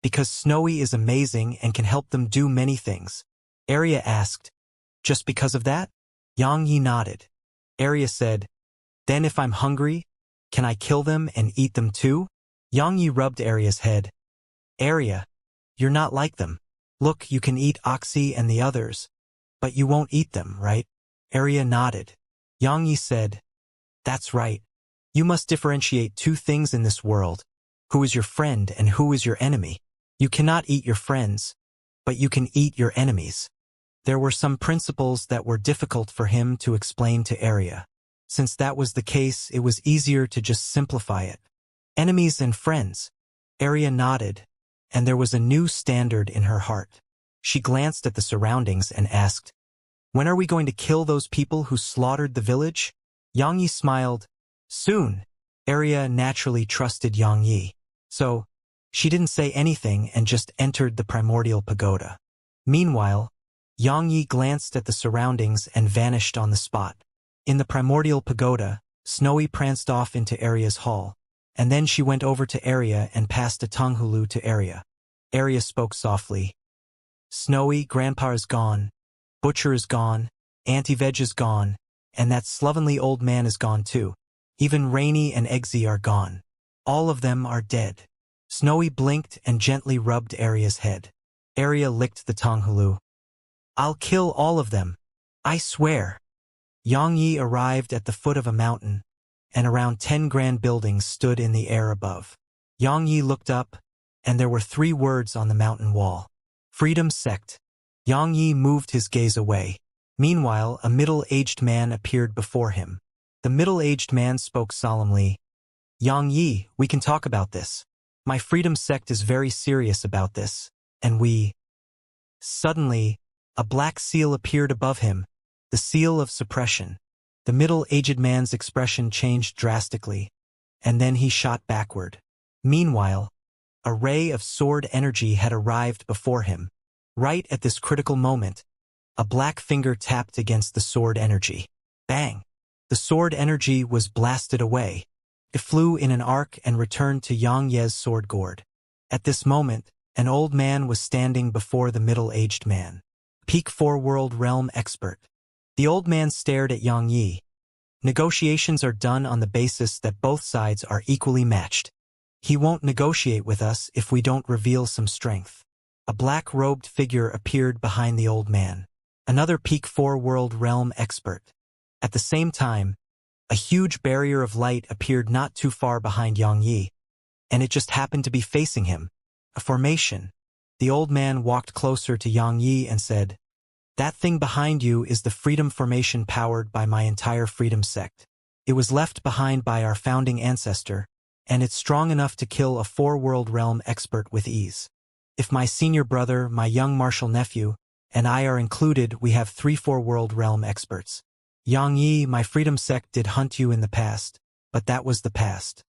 Because Snowy is amazing and can help them do many things. Area asked. Just because of that? Yang Yi nodded. Area said, then if I'm hungry, can I kill them and eat them too? Yang Yi rubbed Area's head. Area, you're not like them. Look, you can eat Oxy and the others, but you won't eat them, right? Area nodded. Yang Yi said, that's right. You must differentiate two things in this world: who is your friend and who is your enemy. You cannot eat your friends, but you can eat your enemies. There were some principles that were difficult for him to explain to Arya. Since that was the case, it was easier to just simplify it. Enemies and friends. Arya nodded, and there was a new standard in her heart. She glanced at the surroundings and asked, "When are we going to kill those people who slaughtered the village?" Yang Yi smiled. "Soon." Arya naturally trusted Yang Yi, so she didn't say anything and just entered the primordial pagoda. Meanwhile, Yang Yi glanced at the surroundings and vanished on the spot. In the primordial pagoda, Snowy pranced off into Arya's hall, and then she went over to Arya and passed a Tonghulu to Arya. Arya spoke softly. "Snowy, Grandpa is gone, Butcher is gone, Auntie Veg is gone, and that slovenly old man is gone too. Even Rainy and Eggsy are gone. All of them are dead." Snowy blinked and gently rubbed Arya's head. Arya licked the Tonghulu. "I'll kill all of them, I swear." Yang Yi arrived at the foot of a mountain, and around 10 grand buildings stood in the air above. Yang Yi looked up, and there were 3 words on the mountain wall. Freedom Sect. Yang Yi moved his gaze away. Meanwhile, a middle-aged man appeared before him. The middle-aged man spoke solemnly. "Yang Yi, we can talk about this. My Freedom Sect is very serious about this, and we—" Suddenly, a black seal appeared above him, the seal of suppression. The middle-aged man's expression changed drastically, and then he shot backward. Meanwhile, a ray of sword energy had arrived before him. Right at this critical moment, a black finger tapped against the sword energy. Bang! The sword energy was blasted away. It flew in an arc and returned to Yang Ye's sword gourd. At this moment, an old man was standing before the middle-aged man. Peak 4 World Realm Expert. The old man stared at Yang Yi. "Negotiations are done on the basis that both sides are equally matched. He won't negotiate with us if we don't reveal some strength." A black-robed figure appeared behind the old man. Another Peak 4 World Realm Expert. At the same time, a huge barrier of light appeared not too far behind Yang Yi, and it just happened to be facing him. A formation. The old man walked closer to Yang Yi and said, "That thing behind you is the Freedom Formation powered by my entire Freedom Sect. It was left behind by our founding ancestor, and it's strong enough to kill a 4-world realm expert with ease. If my senior brother, my young martial nephew, and I are included, we have 3 4-world realm experts. Yang Yi, my Freedom Sect did hunt you in the past, but that was the past.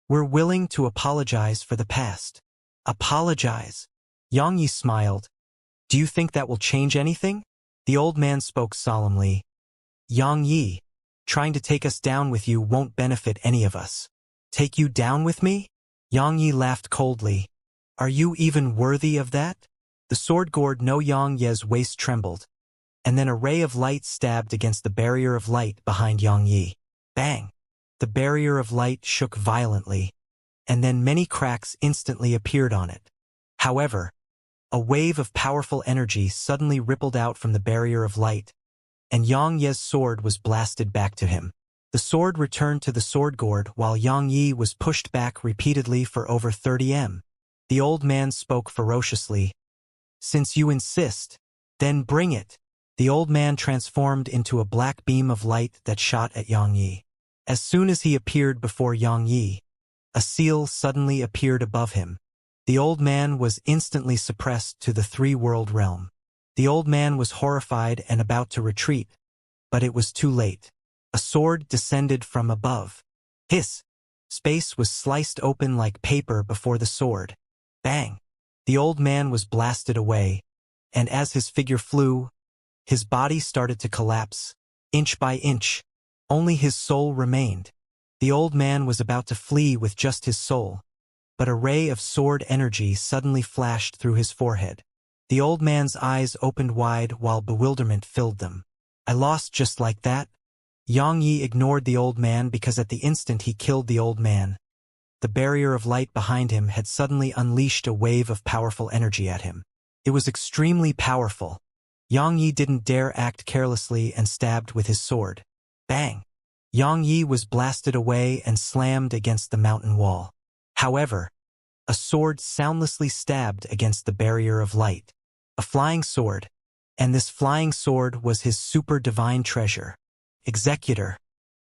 We're willing to apologize for the past." "Apologize?" Yang Yi smiled. "Do you think that will change anything?" The old man spoke solemnly. "Yang Yi, trying to take us down with you won't benefit any of us." "Take you down with me?" Yang Yi laughed coldly. "Are you even worthy of that?" The sword gourd no Yang Ye's waist trembled, and then a ray of light stabbed against the barrier of light behind Yang Yi. Bang! The barrier of light shook violently, and then many cracks instantly appeared on it. However, a wave of powerful energy suddenly rippled out from the barrier of light, and Yang Ye's sword was blasted back to him. The sword returned to the sword gourd while Yang Yi was pushed back repeatedly for over 30 m. The old man spoke ferociously. "Since you insist, then bring it." The old man transformed into a black beam of light that shot at Yang Yi. As soon as he appeared before Yang Yi, a seal suddenly appeared above him. The old man was instantly suppressed to the 3-world realm. The old man was horrified and about to retreat, but it was too late. A sword descended from above. Hiss! Space was sliced open like paper before the sword. Bang! The old man was blasted away, and as his figure flew, his body started to collapse, inch by inch. Only his soul remained. The old man was about to flee with just his soul, but a ray of sword energy suddenly flashed through his forehead. The old man's eyes opened wide while bewilderment filled them. "I lost just like that?" Yang Yi ignored the old man because at the instant he killed the old man, the barrier of light behind him had suddenly unleashed a wave of powerful energy at him. It was extremely powerful. Yang Yi didn't dare act carelessly and stabbed with his sword. Bang! Yang Yi was blasted away and slammed against the mountain wall. However, a sword soundlessly stabbed against the barrier of light. A flying sword, and this flying sword was his super divine treasure. Executor.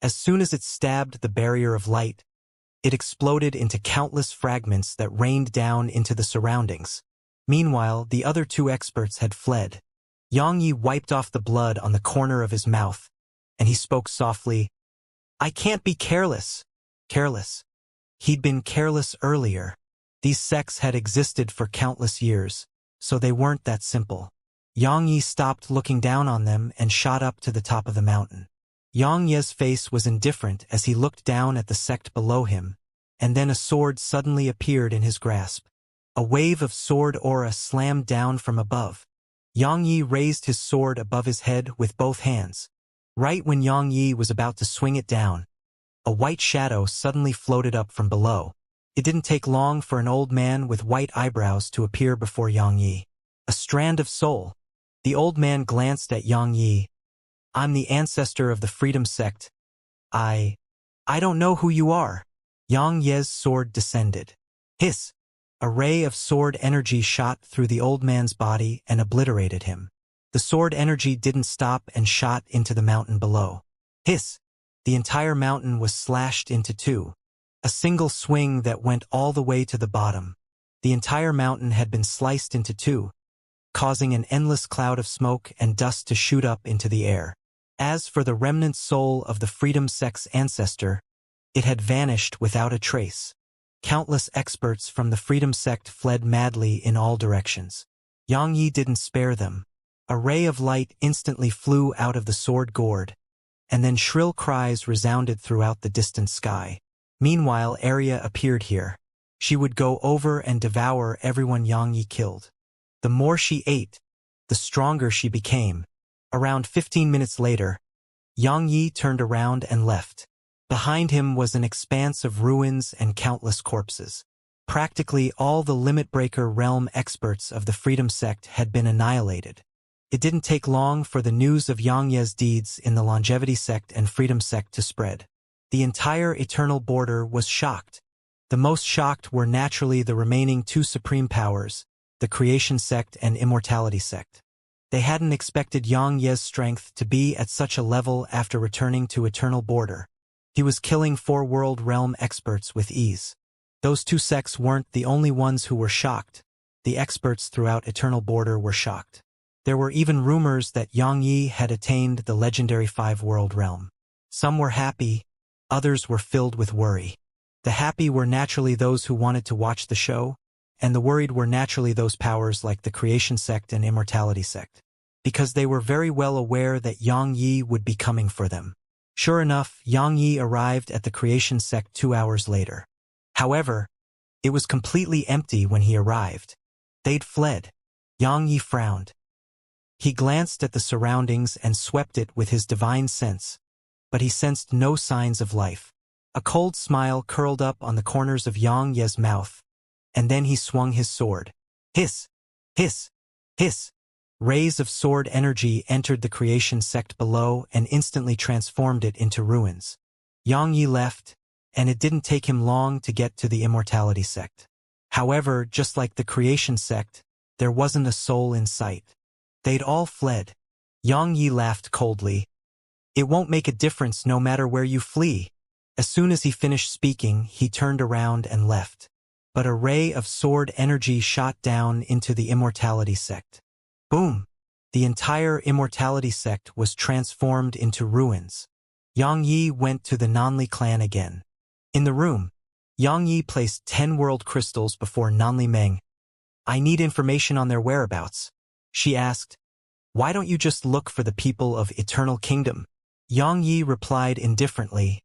As soon as it stabbed the barrier of light, it exploded into countless fragments that rained down into the surroundings. Meanwhile, the other two experts had fled. Yang Yi wiped off the blood on the corner of his mouth, and he spoke softly, "I can't be careless." Careless. He'd been careless earlier. These sects had existed for countless years, so they weren't that simple. Yang Yi stopped looking down on them and shot up to the top of the mountain. Yang Ye's face was indifferent as he looked down at the sect below him, and then a sword suddenly appeared in his grasp. A wave of sword aura slammed down from above. Yang Yi raised his sword above his head with both hands. Right when Yang Yi was about to swing it down, a white shadow suddenly floated up from below. It didn't take long for an old man with white eyebrows to appear before Yang Yi. A strand of soul. The old man glanced at Yang Yi. "I'm the ancestor of the Freedom Sect. I don't know who you are." Yang Ye's sword descended. Hiss! A ray of sword energy shot through the old man's body and obliterated him. The sword energy didn't stop and shot into the mountain below. Hiss! The entire mountain was slashed into two. A single swing that went all the way to the bottom. The entire mountain had been sliced into two, causing an endless cloud of smoke and dust to shoot up into the air. As for the remnant soul of the Freedom Sect's ancestor, it had vanished without a trace. Countless experts from the Freedom Sect fled madly in all directions. Yang Yi didn't spare them. A ray of light instantly flew out of the sword gourd, and then shrill cries resounded throughout the distant sky. Meanwhile, Arya appeared here. She would go over and devour everyone Yang Yi killed. The more she ate, the stronger she became. Around 15 minutes later, Yang Yi turned around and left. Behind him was an expanse of ruins and countless corpses. Practically all the Limit Breaker realm experts of the Freedom Sect had been annihilated. It didn't take long for the news of Yang Ye's deeds in the Longevity Sect and Freedom Sect to spread. The entire Eternal Border was shocked. The most shocked were naturally the remaining two supreme powers, the Creation Sect and Immortality Sect. They hadn't expected Yang Ye's strength to be at such a level after returning to Eternal Border. He was killing 4 world realm experts with ease. Those two sects weren't the only ones who were shocked. The experts throughout Eternal Border were shocked. There were even rumors that Yang Yi had attained the legendary 5 world realm. Some were happy, others were filled with worry. The happy were naturally those who wanted to watch the show, and the worried were naturally those powers like the Creation Sect and Immortality Sect, because they were very well aware that Yang Yi would be coming for them. Sure enough, Yang Yi arrived at the Creation Sect 2 hours later. However, it was completely empty when he arrived. They'd fled. Yang Yi frowned. He glanced at the surroundings and swept it with his divine sense, but he sensed no signs of life. A cold smile curled up on the corners of Yang Ye's mouth, and then he swung his sword. Hiss! Hiss! Hiss! Rays of sword energy entered the Creation Sect below and instantly transformed it into ruins. Yang Yi left, and it didn't take him long to get to the Immortality Sect. However, just like the Creation Sect, there wasn't a soul in sight. They'd all fled. Yang Yi laughed coldly. "It won't make a difference no matter where you flee." As soon as he finished speaking, he turned around and left. But a ray of sword energy shot down into the Immortality Sect. Boom! The entire Immortality Sect was transformed into ruins. Yang Yi went to the Nanli clan again. In the room, Yang Yi placed 10 world crystals before Nanli Meng. "I need information on their whereabouts," she asked. "Why don't you just look for the people of Eternal Kingdom?" Yang Yi replied indifferently,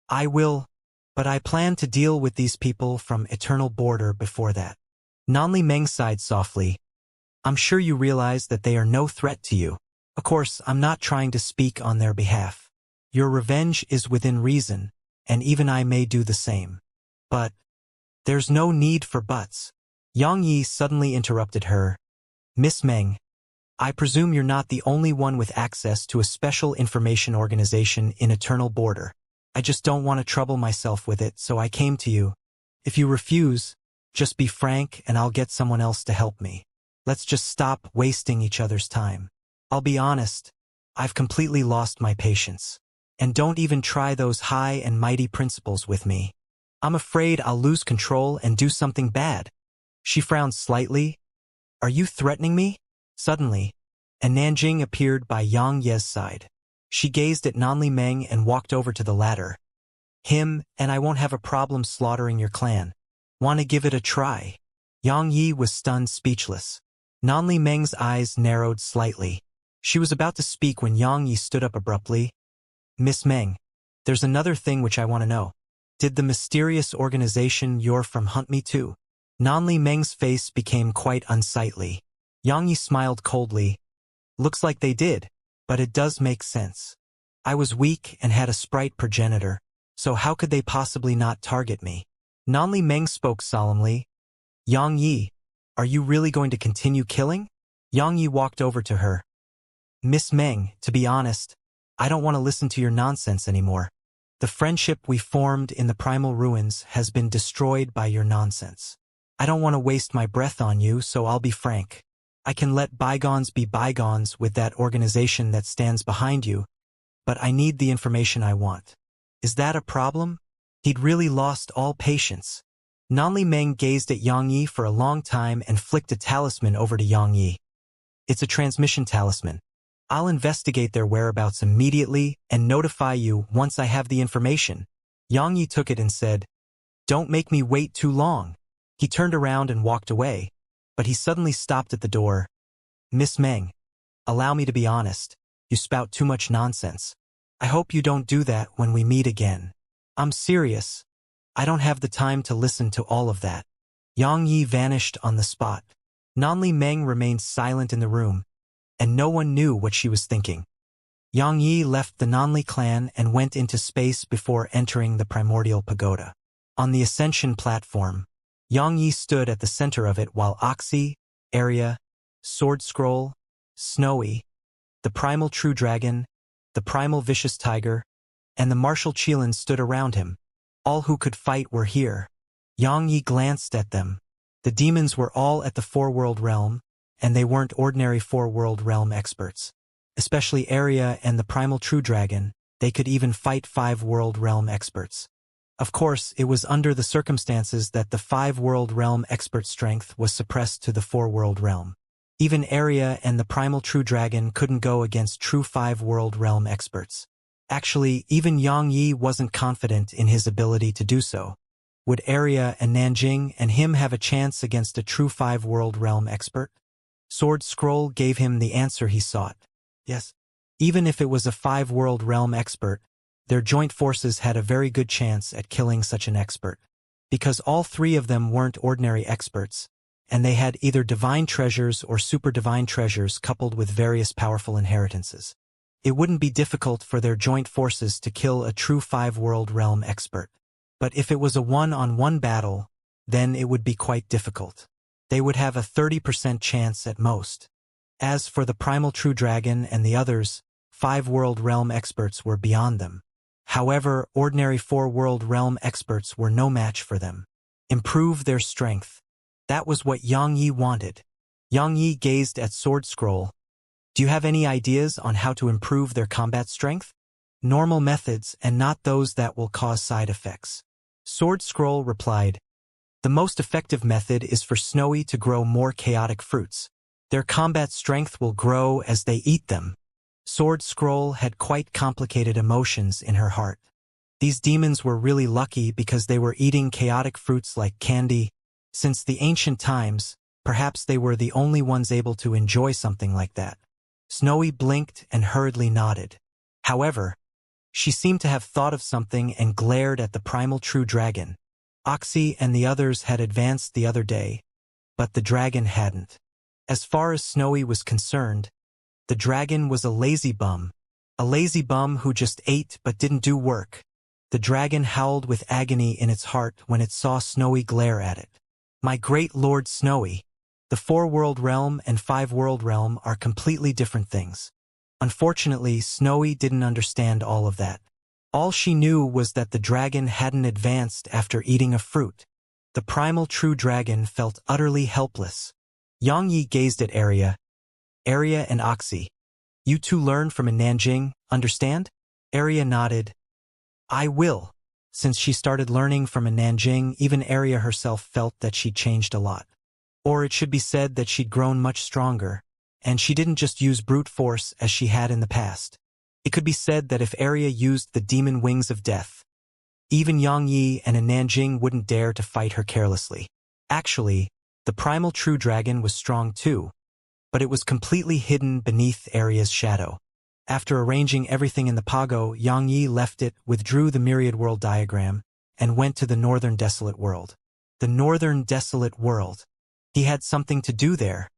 "I will, but I plan to deal with these people from Eternal Border before that." Nanli Meng sighed softly. "I'm sure you realize that they are no threat to you. Of course, I'm not trying to speak on their behalf. Your revenge is within reason, and even I may do the same. But there's no need for buts." Yang Yi suddenly interrupted her. "Miss Meng, I presume you're not the only one with access to a special information organization in Eternal Border. I just don't want to trouble myself with it, so I came to you. If you refuse, just be frank and I'll get someone else to help me. Let's just stop wasting each other's time. I'll be honest, I've completely lost my patience. And don't even try those high and mighty principles with me. I'm afraid I'll lose control and do something bad. She frowned slightly. Are you threatening me? Suddenly, a Nanjing appeared by Yang Ye's side. She gazed at Nanli Meng and walked over to the latter. Him, and I won't have a problem slaughtering your clan. Want to give it a try? Yang Yi was stunned speechless. Nanli Meng's eyes narrowed slightly. She was about to speak when Yang Yi stood up abruptly. Miss Meng, there's another thing which I want to know. Did the mysterious organization you're from hunt me too? Nanli Meng's face became quite unsightly. Yang Yi smiled coldly. Looks like they did, but it does make sense. I was weak and had a sprite progenitor, so how could they possibly not target me? Nanli Meng spoke solemnly. Yang Yi, are you really going to continue killing? Yang Yi walked over to her. Miss Meng, to be honest, I don't want to listen to your nonsense anymore. The friendship we formed in the primal ruins has been destroyed by your nonsense. I don't want to waste my breath on you, so I'll be frank. I can let bygones be bygones with that organization that stands behind you, but I need the information I want. Is that a problem? He'd really lost all patience. Nanli Meng gazed at Yang Yi for a long time and flicked a talisman over to Yang Yi. It's a transmission talisman. I'll investigate their whereabouts immediately and notify you once I have the information. Yang Yi took it and said, Don't make me wait too long. He turned around and walked away, but he suddenly stopped at the door. Miss Meng, allow me to be honest. You spout too much nonsense. I hope you don't do that when we meet again. I'm serious. I don't have the time to listen to all of that. Yang Yi vanished on the spot. Nanli Meng remained silent in the room, and no one knew what she was thinking. Yang Yi left the Nanli clan and went into space before entering the primordial pagoda. On the ascension platform, Yang Yi stood at the center of it while Oxy, Arya, Sword Scroll, Snowy, the primal true dragon, the primal vicious tiger, and the martial Qilin stood around him. All who could fight were here. Yang Yi glanced at them. The demons were all at the four-world realm, and they weren't ordinary four-world realm experts. Especially Arya and the primal true dragon, they could even fight five-world realm experts. Of course, it was under the circumstances that the five-world realm expert strength was suppressed to the four-world realm. Even Arya and the primal true dragon couldn't go against true five-world realm experts. Actually, even Yang Yi wasn't confident in his ability to do so. Would Arya and Nanjing and him have a chance against a true five-world realm expert? Sword Scroll gave him the answer he sought. Yes. Even if it was a five-world realm expert, their joint forces had a very good chance at killing such an expert. Because all three of them weren't ordinary experts, and they had either divine treasures or super divine treasures coupled with various powerful inheritances. It wouldn't be difficult for their joint forces to kill a true five-world realm expert. But if it was a one-on-one battle, then it would be quite difficult. They would have a 30% chance at most. As for the primal true dragon and the others, five-world realm experts were beyond them. However, ordinary four-world realm experts were no match for them. Improve their strength. That was what Yang Yi wanted. Yang Yi gazed at Sword Scroll. Do you have any ideas on how to improve their combat strength? Normal methods and not those that will cause side effects. Sword Scroll replied, The most effective method is for Snowy to grow more chaotic fruits. Their combat strength will grow as they eat them. Sword Scroll had quite complicated emotions in her heart. These demons were really lucky because they were eating chaotic fruits like candy. Since the ancient times, perhaps they were the only ones able to enjoy something like that. Snowy blinked and hurriedly nodded. However, she seemed to have thought of something and glared at the primal true dragon. Oxy and the others had advanced the other day, but the dragon hadn't. As far as Snowy was concerned, the dragon was a lazy bum who just ate but didn't do work. The dragon howled with agony in its heart when it saw Snowy glare at it. My great Lord Snowy, The 4-world realm and 5-world realm are completely different things. Unfortunately, Snowy didn't understand all of that. All she knew was that the dragon hadn't advanced after eating a fruit. The primal true dragon felt utterly helpless. Xianxia gazed at Arya and Oxy. You two learn from a Nanjing, understand? Arya nodded. I will. Since she started learning from a Nanjing, even Arya herself felt that she'd changed a lot. Or it should be said that she'd grown much stronger, and she didn't just use brute force as she had in the past. It could be said that if Arya used the demon wings of death, even Xianxia and a Nanjing wouldn't dare to fight her carelessly. Actually, the primal true dragon was strong too, but it was completely hidden beneath Arya's shadow. After arranging everything in the Pago, Xianxia left it, withdrew the myriad world diagram, and went to the northern desolate world. The northern desolate world. He had something to do there.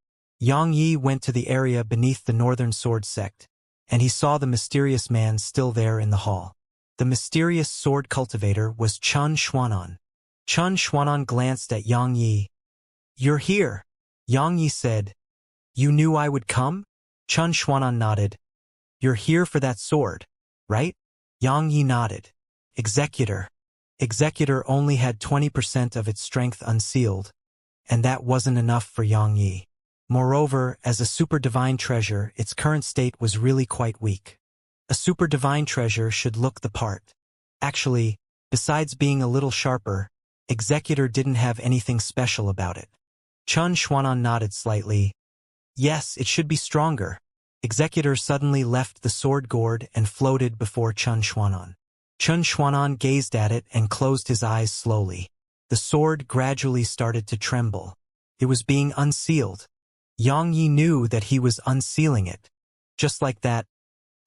Xianxia went to the area beneath the northern sword sect, and he saw the mysterious man still there in the hall. The mysterious sword cultivator was Chun Xuanan. Chun Xuanan glanced at Xianxia. You're here, Xianxia said. You knew I would come? Chun Xuanan nodded. You're here for that sword, right? Xianxia nodded. Executor. Executor only had 20% of its strength unsealed, and that wasn't enough for Xianxia. Moreover, as a super divine treasure, its current state was really quite weak. A super divine treasure should look the part. Actually, besides being a little sharper, Executor didn't have anything special about it. Chun Xuanan nodded slightly. Yes, it should be stronger. Executor suddenly left the sword gourd and floated before Chun Xuanan. Chun Xuanan gazed at it and closed his eyes slowly. The sword gradually started to tremble. It was being unsealed. Xianxia knew that he was unsealing it. Just like that,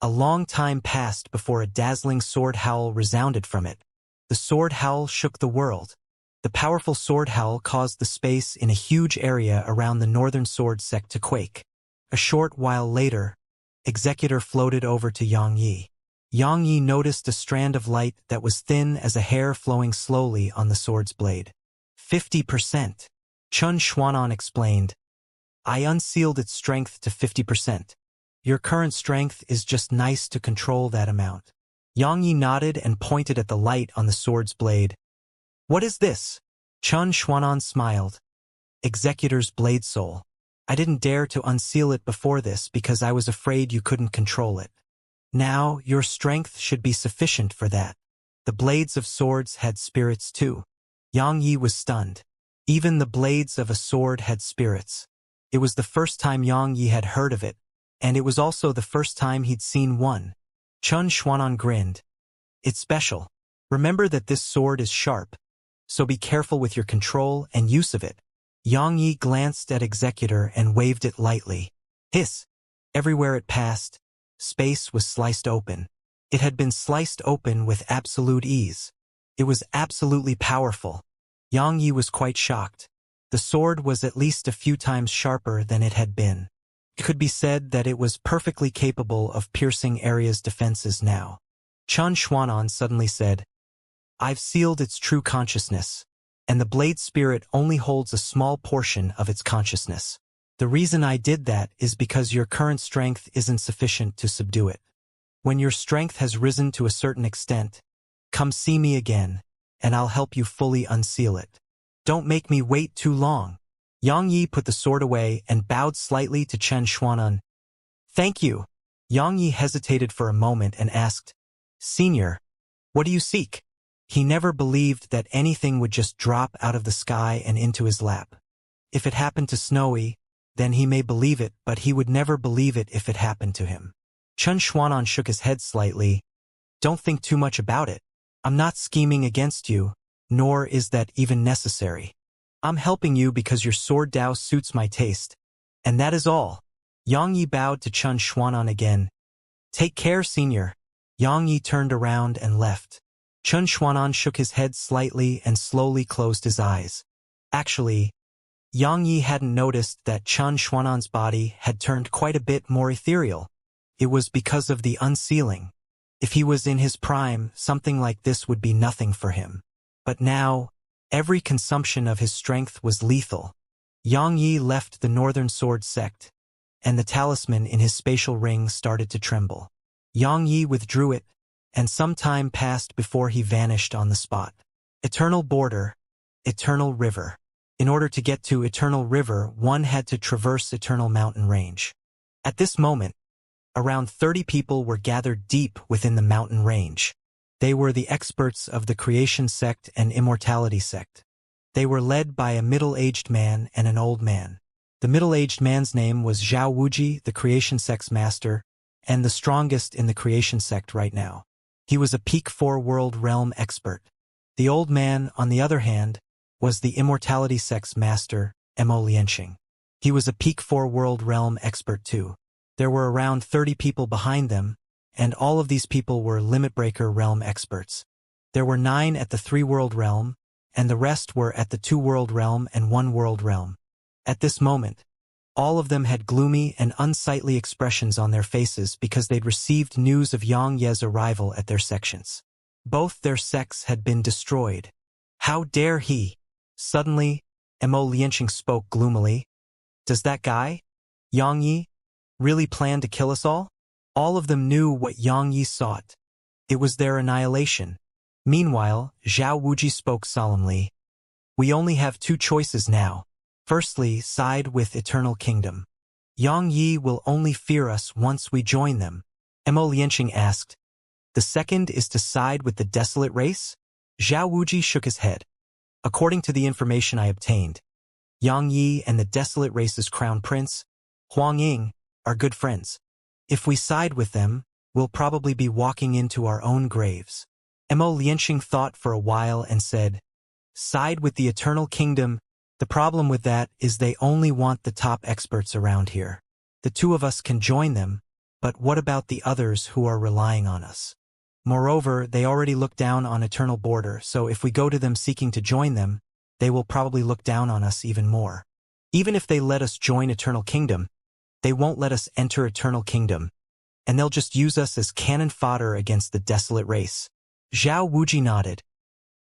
a long time passed before a dazzling sword howl resounded from it. The sword howl shook the world. The powerful sword howl caused the space in a huge area around the northern sword sect to quake. A short while later, Executor floated over to Xianxia. Xianxia noticed a strand of light that was thin as a hair flowing slowly on the sword's blade. 50%. Chun Xuanan explained. I unsealed its strength to 50%. Your current strength is just nice to control that amount. Xianxia nodded and pointed at the light on the sword's blade. What is this? Chun Xuanan smiled. Executor's blade soul. I didn't dare to unseal it before this because I was afraid you couldn't control it. Now, your strength should be sufficient for that. The blades of swords had spirits too. Xianxia was stunned. Even the blades of a sword had spirits. It was the first time Xianxia had heard of it, and it was also the first time he'd seen one. Chun Xuanan grinned. It's special. Remember that this sword is sharp, so be careful with your control and use of it. Xianxia glanced at Executor and waved it lightly. Hiss! Everywhere it passed, space was sliced open. It had been sliced open with absolute ease. It was absolutely powerful. Xianxia was quite shocked. The sword was at least a few times sharper than it had been. It could be said that it was perfectly capable of piercing Arya's defenses now. Chun Xuanan suddenly said, I've sealed its true consciousness, and the blade spirit only holds a small portion of its consciousness. The reason I did that is because your current strength isn't sufficient to subdue it. When your strength has risen to a certain extent, come see me again, and I'll help you fully unseal it. Don't make me wait too long. Xianxia put the sword away and bowed slightly to Chun Xuanan. Thank you. Xianxia hesitated for a moment and asked, Senior, what do you seek? He never believed that anything would just drop out of the sky and into his lap. If it happened to Snowy, then he may believe it, but he would never believe it if it happened to him. Chun Xuanan shook his head slightly. Don't think too much about it. I'm not scheming against you, nor is that even necessary. I'm helping you because your sword Dao suits my taste, and that is all. Xianxia bowed to Chun Xuanan again. Take care, Senior. Xianxia turned around and left. Chun Xuanan shook his head slightly and slowly closed his eyes. Actually, Xianxia hadn't noticed that Chun Xuanan's body had turned quite a bit more ethereal. It was because of the unsealing. If he was in his prime, something like this would be nothing for him. But now, every consumption of his strength was lethal. Xianxia left the Northern Sword Sect, and the talisman in his spatial ring started to tremble. Xianxia withdrew it, and some time passed before he vanished on the spot. Eternal border, eternal river. In order to get to Eternal River, one had to traverse Eternal Mountain Range. At this moment, around 30 people were gathered deep within the mountain range. They were the experts of the Creation Sect and Immortality Sect. They were led by a middle-aged man and an old man. The middle-aged man's name was Zhao Wuji, the Creation Sect's master, and the strongest in the Creation Sect right now. He was a Peak 4 World Realm expert. The old man, on the other hand, was the Immortality Sect's master, Mo Lianxing. He was a Peak 4 World Realm expert too. There were around 30 people behind them, and all of these people were Limitbreaker Realm experts. There were 9 at the 3 World Realm, and the rest were at the 2 World Realm and 1 World Realm. At this moment, all of them had gloomy and unsightly expressions on their faces because they'd received news of Xianxia's arrival at their sections. Both their sects had been destroyed. How dare he? Suddenly, Mo Lianxing spoke gloomily. Does that guy, Xianxia, really plan to kill us all? All of them knew what Xianxia sought. It was their annihilation. Meanwhile, Zhao Wuji spoke solemnly. We only have 2 choices now. Firstly, side with Eternal Kingdom. Xianxia will only fear us once we join them. Mo Lianxing asked. The second is to side with the Desolate Race? Zhao Wuji shook his head. According to the information I obtained, Xianxia and the Desolate Race's crown prince, Huangying, are good friends. If we side with them, we'll probably be walking into our own graves. Mo Lianxing thought for a while and said, side with the Eternal Kingdom. The problem with that is they only want the top experts around here. The 2 of us can join them, but what about the others who are relying on us? Moreover, they already look down on Eternal Border, so if we go to them seeking to join them, they will probably look down on us even more. Even if they let us join Eternal Kingdom, they won't let us enter Eternal Kingdom, and they'll just use us as cannon fodder against the Desolate Race. Zhao Wuji nodded.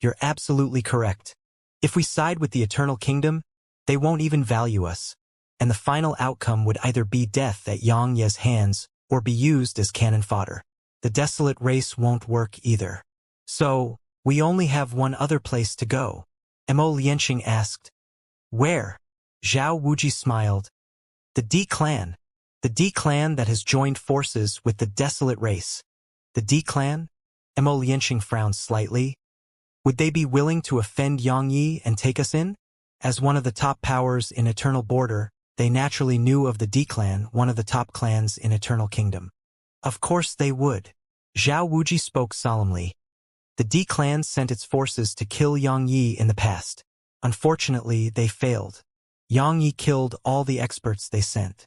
You're absolutely correct. If we side with the Eternal Kingdom, they won't even value us, and the final outcome would either be death at Xianxia's hands or be used as cannon fodder. The Desolate Race won't work either. So, we only have one other place to go. Mo Lianxing asked. Where? Zhao Wuji smiled. The D-Clan. The D-Clan that has joined forces with the Desolate Race. The D-Clan? Mo Lianxing frowned slightly. Would they be willing to offend Xianxia and take us in? As one of the top powers in Eternal Border, they naturally knew of the D-Clan, one of the top clans in Eternal Kingdom. Of course they would. Zhao Wuji spoke solemnly. The D-Clan sent its forces to kill Xianxia in the past. Unfortunately, they failed. Xianxia killed all the experts they sent.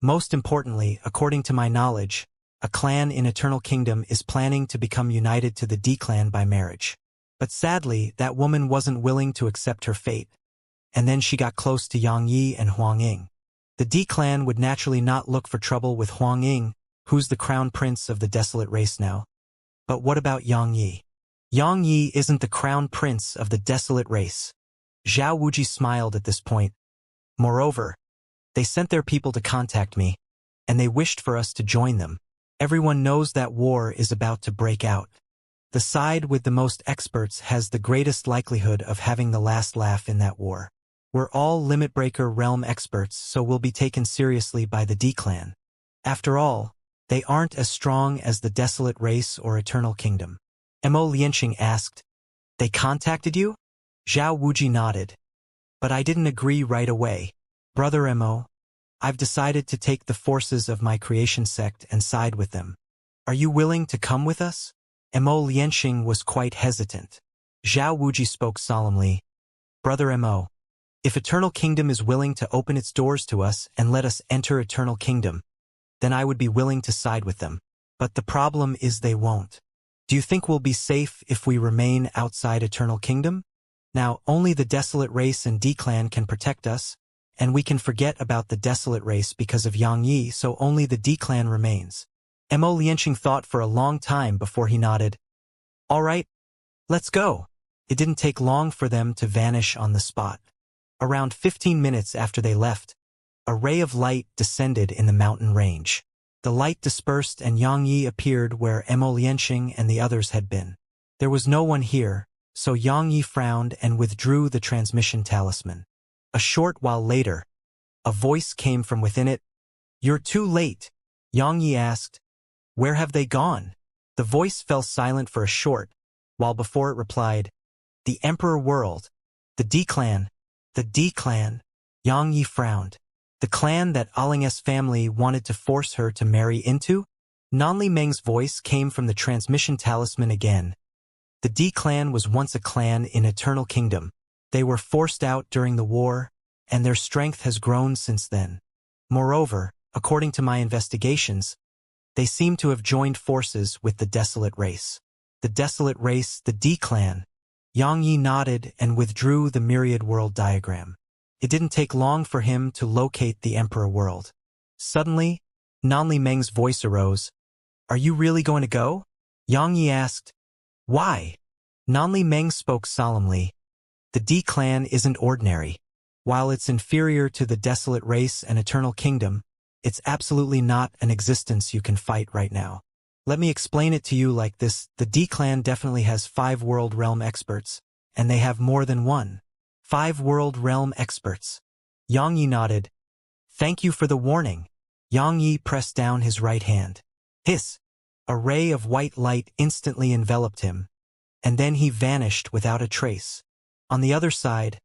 Most importantly, according to my knowledge, a clan in Eternal Kingdom is planning to become united to the D-Clan by marriage. But sadly, that woman wasn't willing to accept her fate. And then she got close to Xianxia and Huangying. The D-Clan would naturally not look for trouble with Huangying, who's the crown prince of the Desolate Race now. But what about Xianxia? Xianxia isn't the crown prince of the Desolate Race. Zhao Wuji smiled at this point. Moreover, they sent their people to contact me, and they wished for us to join them. Everyone knows that war is about to break out. The side with the most experts has the greatest likelihood of having the last laugh in that war. We're all Limitbreaker Realm experts, so we'll be taken seriously by the D-Clan. After all, they aren't as strong as the Desolate Race or Eternal Kingdom. Mo Lianxing asked, They contacted you? Zhao Wuji nodded. But I didn't agree right away. Brother Mo, I've decided to take the forces of my Creation Sect and side with them. Are you willing to come with us? Mo Lianxing was quite hesitant. Zhao Wuji spoke solemnly. Brother Mo, if Eternal Kingdom is willing to open its doors to us and let us enter Eternal Kingdom, then I would be willing to side with them. But the problem is they won't. Do you think we'll be safe if we remain outside Eternal Kingdom? Now, only the Desolate Race and D-Clan can protect us, and we can forget about the Desolate Race because of Xianxia, so only the D-Clan remains. Mo Lianxing thought for a long time before he nodded. All right, let's go. It didn't take long for them to vanish on the spot. Around 15 minutes after they left, a ray of light descended in the mountain range. The light dispersed and Yang Yi appeared where Lianxing and the others had been. There was no one here, so Yang Yi frowned and withdrew the transmission talisman. A short while later, a voice came from within it. "You're too late," Yang Yi asked. "Where have they gone?" The voice fell silent for a short, while before it replied, "The Emperor World, the D clan." The D clan? Yang Yi frowned. The clan that Aling's family wanted to force her to marry into? Nanli Meng's voice came from the transmission talisman again. The D clan was once a clan in Eternal Kingdom. They were forced out during the war, and their strength has grown since then. Moreover, according to my investigations, they seem to have joined forces with the Desolate Race. The Desolate Race, the D clan. Yang Yi nodded and withdrew the myriad world diagram. It didn't take long for him to locate the Emperor World. Suddenly, Nanli Meng's voice arose. "Are you really going to go?" Yang Yi asked. "Why?" Nanli Meng spoke solemnly. "The D clan isn't ordinary. While it's inferior to the Desolate Race and Eternal Kingdom, it's absolutely not an existence you can fight right now. Let me explain it to you like this. The D clan definitely has 5 World Realm experts, and they have more than one. 5 World Realm experts." Yang Yi nodded. "Thank you for the warning." Yang Yi pressed down his right hand. Hiss! A ray of white light instantly enveloped him, and then he vanished without a trace. On the other side,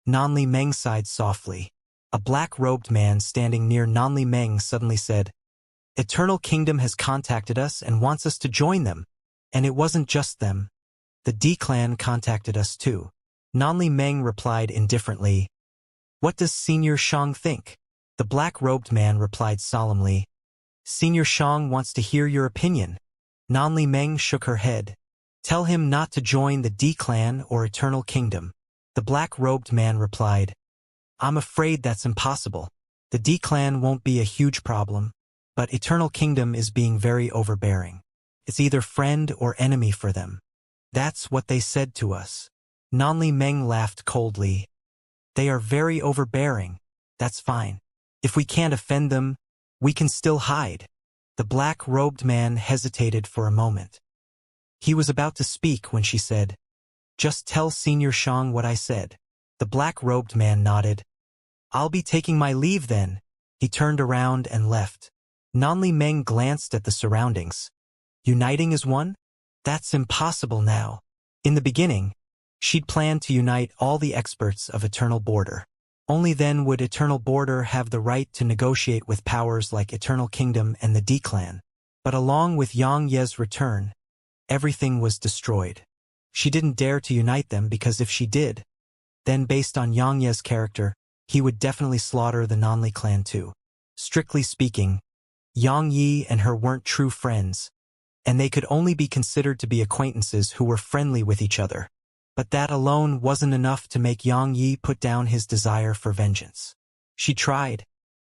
Nanli Meng sighed softly. A black-robed man standing near Nanli Meng suddenly said, "Eternal Kingdom has contacted us and wants us to join them. And it wasn't just them. The D clan contacted us too." Nanli Meng replied indifferently. "What does Senior Shang think?" The black-robed man replied solemnly. "Senior Shang wants to hear your opinion." Nanli Meng shook her head. "Tell him not to join the D clan or Eternal Kingdom." The black-robed man replied, "I'm afraid that's impossible. The D clan won't be a huge problem, but Eternal Kingdom is being very overbearing. It's either friend or enemy for them. That's what they said to us." Nanli Meng laughed coldly. "They are very overbearing. That's fine. If we can't offend them, we can still hide." The black-robed man hesitated for a moment. He was about to speak when she said, "Just tell Senior Shang what I said." The black-robed man nodded. "I'll be taking my leave then." He turned around and left. Nanli Meng glanced at the surroundings. Uniting as one? That's impossible now. In the beginning, she'd planned to unite all the experts of Eternal Border. Only then would Eternal Border have the right to negotiate with powers like Eternal Kingdom and the D clan. But along with Yang Ye's return, everything was destroyed. She didn't dare to unite them because if she did, then based on Yang Ye's character, he would definitely slaughter the Nanli clan too. Strictly speaking, Yang Yi and her weren't true friends, and they could only be considered to be acquaintances who were friendly with each other. But that alone wasn't enough to make Yang Yi put down his desire for vengeance. She tried,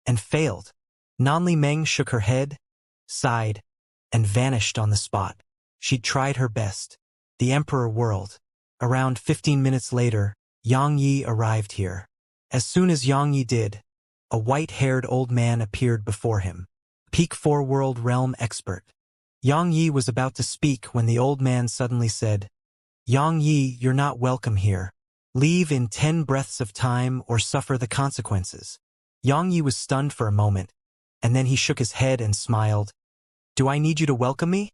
and failed. Nanli Meng shook her head, sighed, and vanished on the spot. She'd tried her best. The Emperor World. Around 15 minutes later, Yang Yi arrived here. As soon as Yang Yi did, a white-haired old man appeared before him. Peak 4 World Realm expert. Yang Yi was about to speak when the old man suddenly said, "Yang Yi, you're not welcome here. Leave in 10 breaths of time or suffer the consequences." Yang Yi was stunned for a moment, and then he shook his head and smiled. "Do I need you to welcome me?"